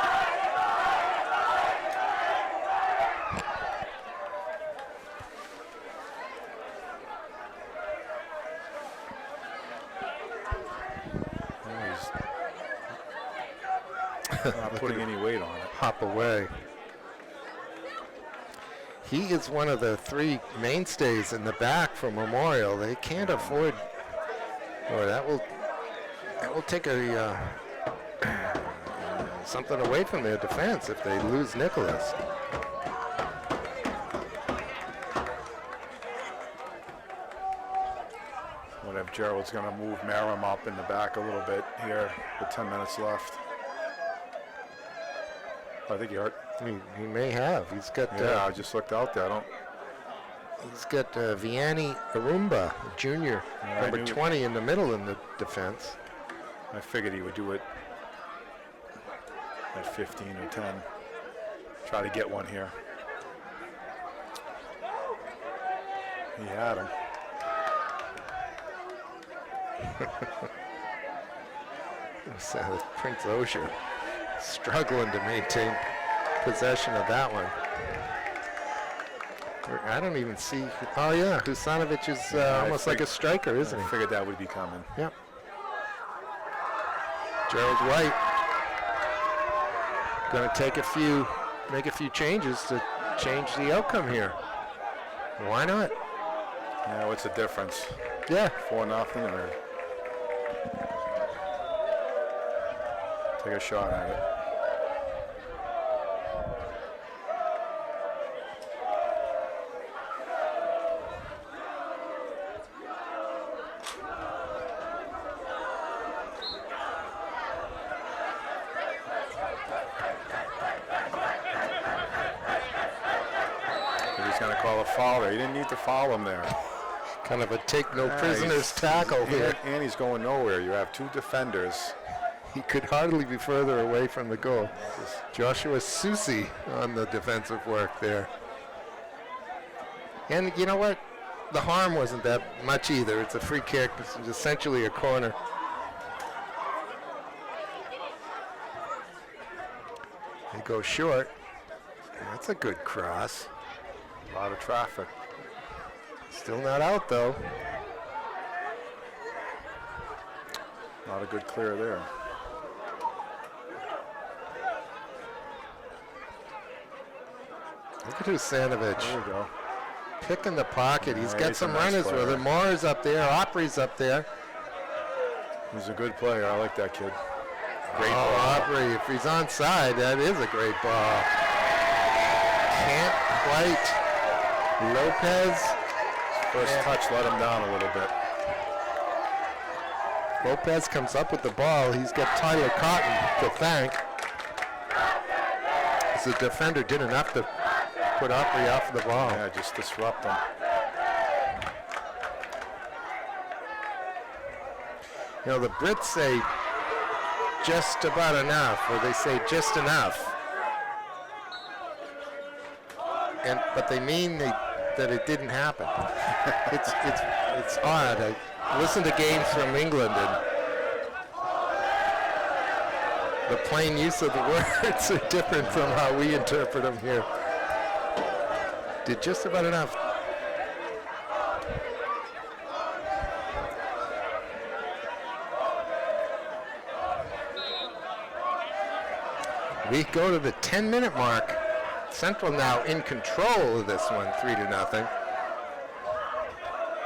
not putting any weight on it. Hop away. He is one of the 3 mainstays in the back for Memorial. They can't afford. Or that will take a something away from their defense if they lose Nicholas. What if Gerald's going to move Merrim up in the back a little bit here with 10 minutes left? I think he hurt. He may have. He's got. Yeah, I just looked out there. I don't. He's got Vianney Arumba, Jr., I number knew- 20 in the middle in the defense. I figured he would do it at 15 or 10. Try to get one here. He had him. So Prince Osher struggling to maintain possession of that one. I don't even see. Oh yeah, Husanovic is I almost like a striker, isn't I he? figured that would be coming. Yep. Gerald White going to make a few changes to change the outcome here. Why not? Yeah, what's the difference? Yeah. 4-0 or take a shot at it. He's going to call a foul there. He didn't need to foul him there. Kind of a take no Yeah, prisoners he's- tackle here. And he's going nowhere. You have 2 defenders. He could hardly be further away from the goal. Joshua Susi on the defensive work there. And you know what? The harm wasn't that much either. It's a free kick. It's essentially a corner. They go short. That's a good cross. A lot of traffic. Still not out though. Not a good clear there. Look at Husanovic. There we go. Picking the pocket. He's Yeah, got he's a some nice runners with player. him. Moore's up there. Opry's up there. He's a good player. I like that kid. Great Oh, ball. Opry, if he's onside, that is a great ball. Can't quite. Lopez. First Yeah. touch let him down a little bit. Lopez comes up with the ball. He's got Tyler Cotton to thank. As the defender did enough to put Opry off the ball. Yeah, just disrupt him. You know, the Brits say just about enough, or they say just enough. But they mean that it didn't happen. It's odd. I listen to games from England, and the plain use of the words are different from how we interpret them here. Did just about enough. We go to the 10-minute mark. Central now in control of this one, 3-0.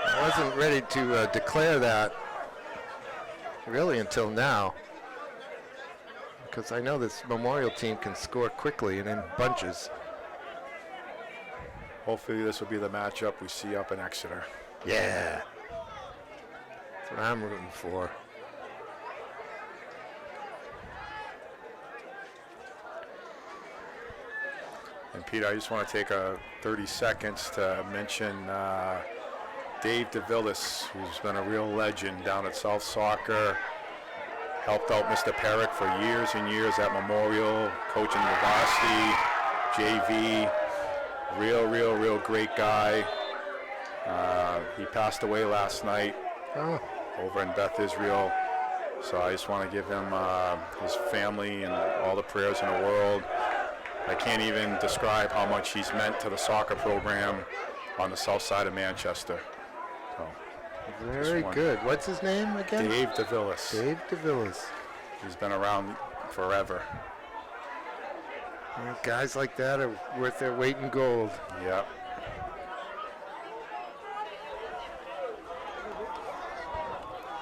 I wasn't ready to declare that really until now, because I know this Memorial team can score quickly and in bunches. Hopefully this will be the matchup we see up in Exeter. Yeah. That's what I'm rooting for. And Peter, I just want to take 30 seconds to mention Dave DeVillis, who's been a real legend down at South Soccer. Helped out Mr. Perrick for years and years at Memorial, coaching the varsity, JV. Real great guy. He passed away last night over in Beth Israel. So I just want to give him his family and all the prayers in the world. I can't even describe how much he's meant to the soccer program on the south side of Manchester. So, very good. What's his name again? Dave DeVillis. Dave DeVillis. He's been around forever. Well, guys like that are worth their weight in gold. Yeah.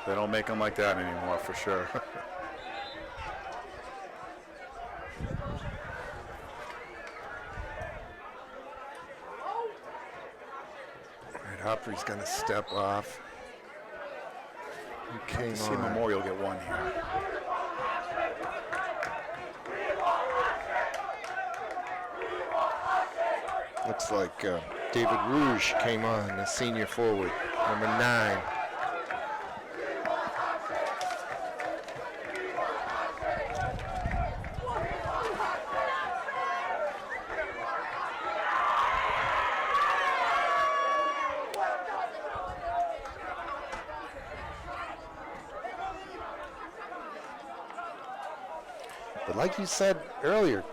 They don't make them like that anymore, for sure. Humphrey's going to step off. He came See on. Memorial get one here. Looks like David Rouge came on, the senior forward, number 9. But like you said earlier,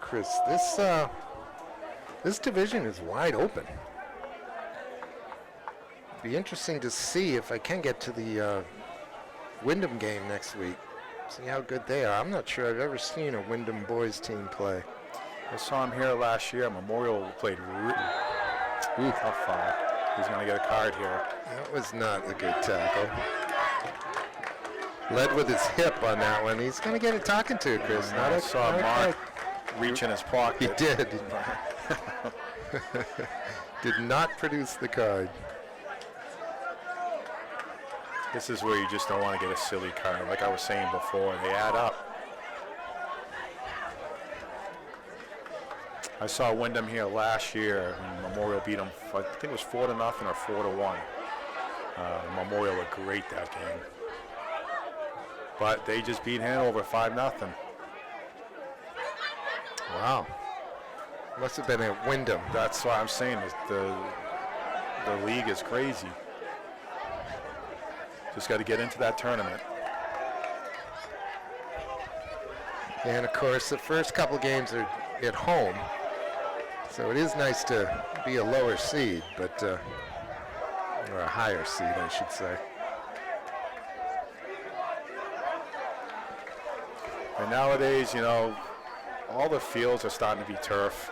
Chris, this division is wide open. Be interesting to see if I can get to the Wyndham game next week. See how good they are. I'm not sure I've ever seen a Wyndham boys team play. I saw him here last year. Memorial played tough foul. He's going to get a card here. That was not a good tackle. Led with his hip on that one. He's going to get a talking to, Chris. I saw Mark reach in his pocket. He did. Did not produce the card. This is where you just don't want to get a silly card. Like I was saying before, they add up. I saw Wyndham here last year when Memorial beat them. I think it was 4-0 or 4-1. Memorial looked great that game. But they just beat Hanover 5-0. Wow. Must have been at Wyndham. That's why I'm saying the league is crazy. Just got to get into that tournament. And of course, the first couple games are at home. So it is nice to be a lower seed, but or a higher seed, I should say. And nowadays, you know, all the fields are starting to be turf.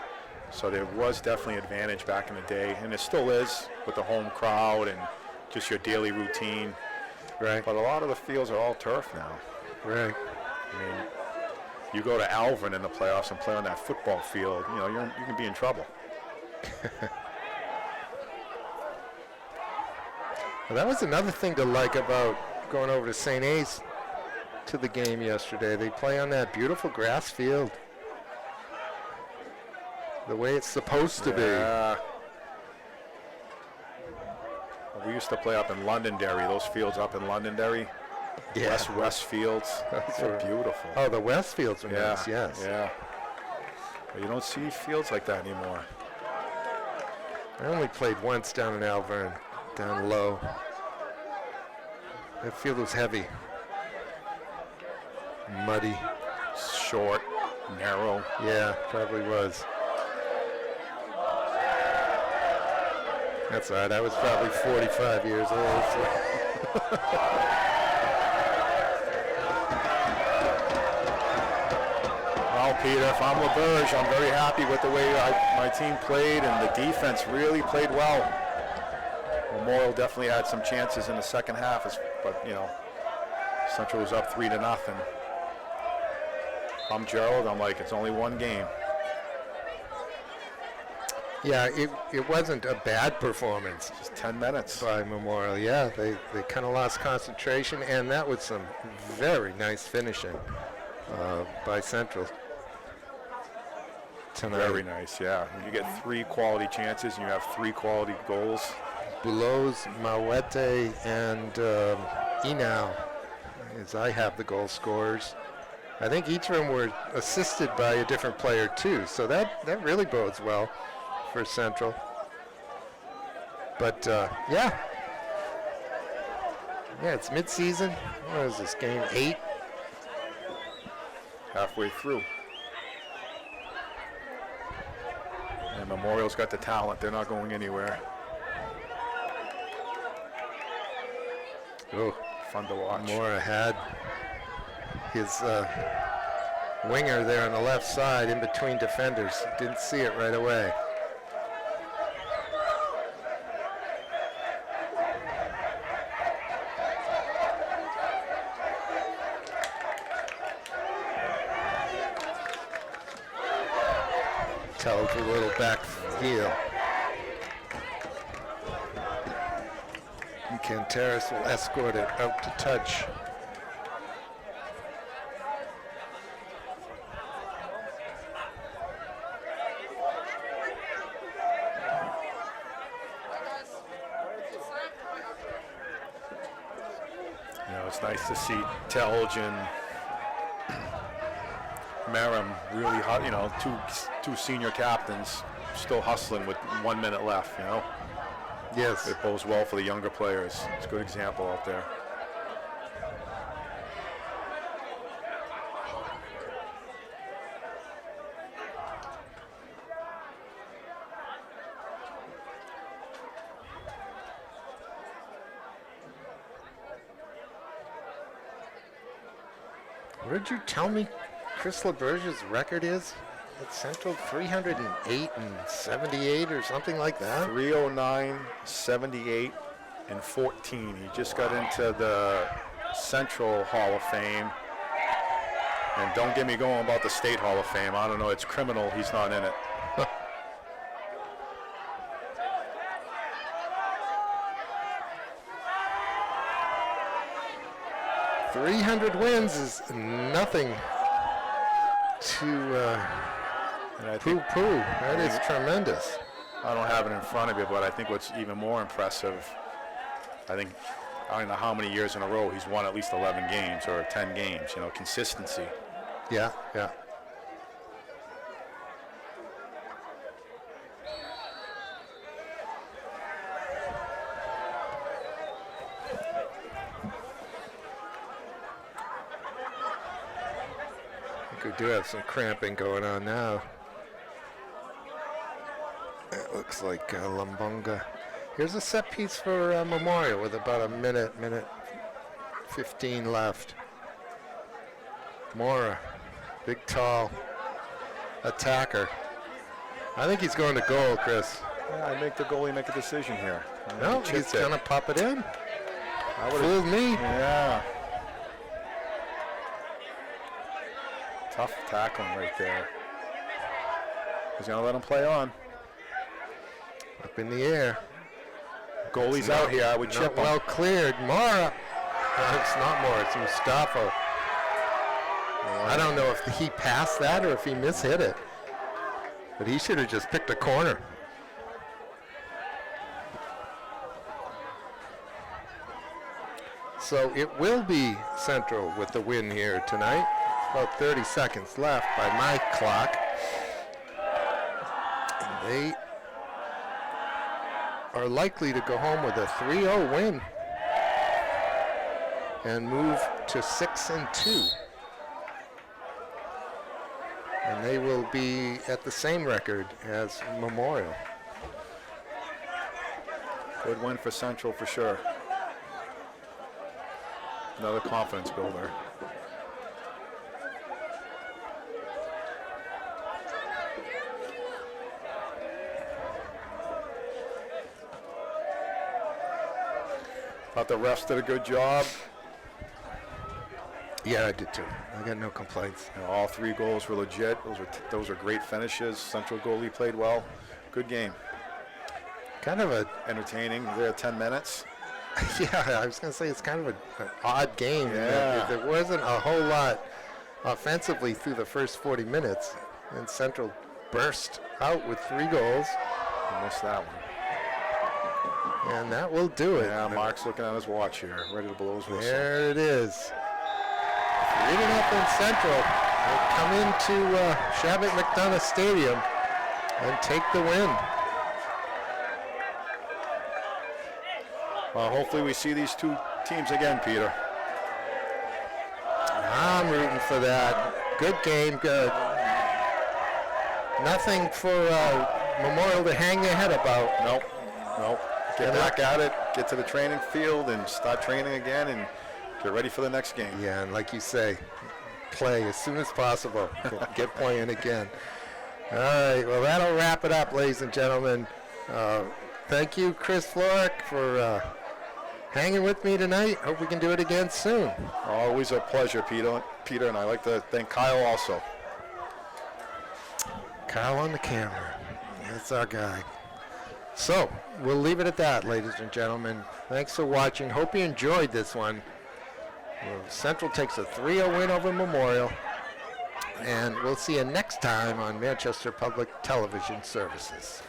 So there was definitely advantage back in the day, and it still is with the home crowd and just your daily routine. Right. But a lot of the fields are all turf now. Right. I mean, you go to Alvin in the playoffs and play on that football field, you know, you can be in trouble. Well, that was another thing to like about going over to St. A's to the game yesterday. They play on that beautiful grass field. The way it's supposed to be. We used to play up in Londonderry, those fields up in Londonderry. Yeah. Westfields. They're beautiful. Oh, the Westfields are nice, yes. Yeah. But you don't see fields like that anymore. I only played once down in Alverne, down low. That field was heavy. Muddy. Short, narrow. Yeah, probably was. That's all right. I was probably 45 years old. So. Well, Peter, if I'm LaBerge, I'm very happy with the way my team played, and the defense really played well. Memorial definitely had some chances in the second half, but, you know, Central was up 3-0. If I'm Gerald, I'm like, it's only one game. Yeah, it wasn't a bad performance. Just 10 minutes. By Memorial, yeah. They kind of lost concentration, and that was some very nice finishing by Central tonight. Very nice, yeah. When you get 3 quality chances and you have 3 quality goals. Boulos, Mawete, and Inau, as I have the goal scorers. I think each of them were assisted by a different player too, so that really bodes well for Central. But yeah, it's mid-season. What is this, game 8? Halfway through. And Memorial's got the talent. They're not going anywhere. Oh, fun to watch. Mora had his winger there on the left side in between defenders. Didn't see it right away. Tells a little back heel. And Canteras will escort it out to touch. You know, it's nice to see Telge and Merrim really hot, you know, two senior captains still hustling with 1 minute left, you know. Yes. It bodes well for the younger players. It's a good example out there. What did you tell me Chris LaBerge's record is at Central? 308 and 78 or something like that? 309, 78, and 14. He just got into the Central Hall of Fame. And don't get me going about the State Hall of Fame. I don't know, it's criminal he's not in it. 300 wins is nothing to poo-poo. That is tremendous. I don't have it in front of you, but I think what's even more impressive, I don't know how many years in a row he's won at least 11 games or 10 games, you know, consistency. Yeah, yeah. We do have some cramping going on now. It looks like Lumbunga. Here's a set piece for Memorial with about a minute 15 left. Mora, big tall attacker. I think he's going to goal, Chris. Yeah, I make the goalie make a decision here. No, he's going to pop it in. Fooled me. Yeah. Tough tackling right there. He's going to let him play on. Up in the air. Goalie's out here. I would chip him. Well cleared. Mora. No, it's not Mora. It's Mustafa. I don't know if he passed that or if he mishit it. But he should have just picked a corner. So it will be Central with the win here tonight. About 30 seconds left by my clock. And they are likely to go home with a 3-0 win and move to 6-2. And they will be at the same record as Memorial. Good win for Central for sure. Another confidence builder. Thought the refs did a good job. Yeah, I did too. I got no complaints. You know, all 3 goals were legit. Those are great finishes. Central goalie played well. Good game. Kind of a, Entertaining. There 10 minutes. yeah, I was going to say it's kind of an odd game. Yeah. There wasn't a whole lot offensively through the first 40 minutes, and Central burst out with 3 goals, I missed that one. and that will do it. Yeah, Mark's looking at his watch here, ready to blow his whistle. There it is. 3-0 in Central. They come into Shabbat McDonough Stadium and take the win. Well, hopefully we see these 2 teams again, Peter. I'm rooting for that. Good game, good. Nothing for Memorial to hang their head about. Nope. Get back at it, get to the training field and start training again and get ready for the next game. Yeah, and like you say, play as soon as possible. Get playing again. All right, well, that'll wrap it up, ladies and gentlemen. Thank you, Chris Florick, for hanging with me tonight. Hope we can do it again soon. Always a pleasure, Peter, and I'd like to thank Kyle also. Kyle on the camera. That's our guy. So, we'll leave it at that, ladies and gentlemen. Thanks for watching. Hope you enjoyed this one. Central takes a 3-0 win over Memorial. And we'll see you next time on Manchester Public Television Services.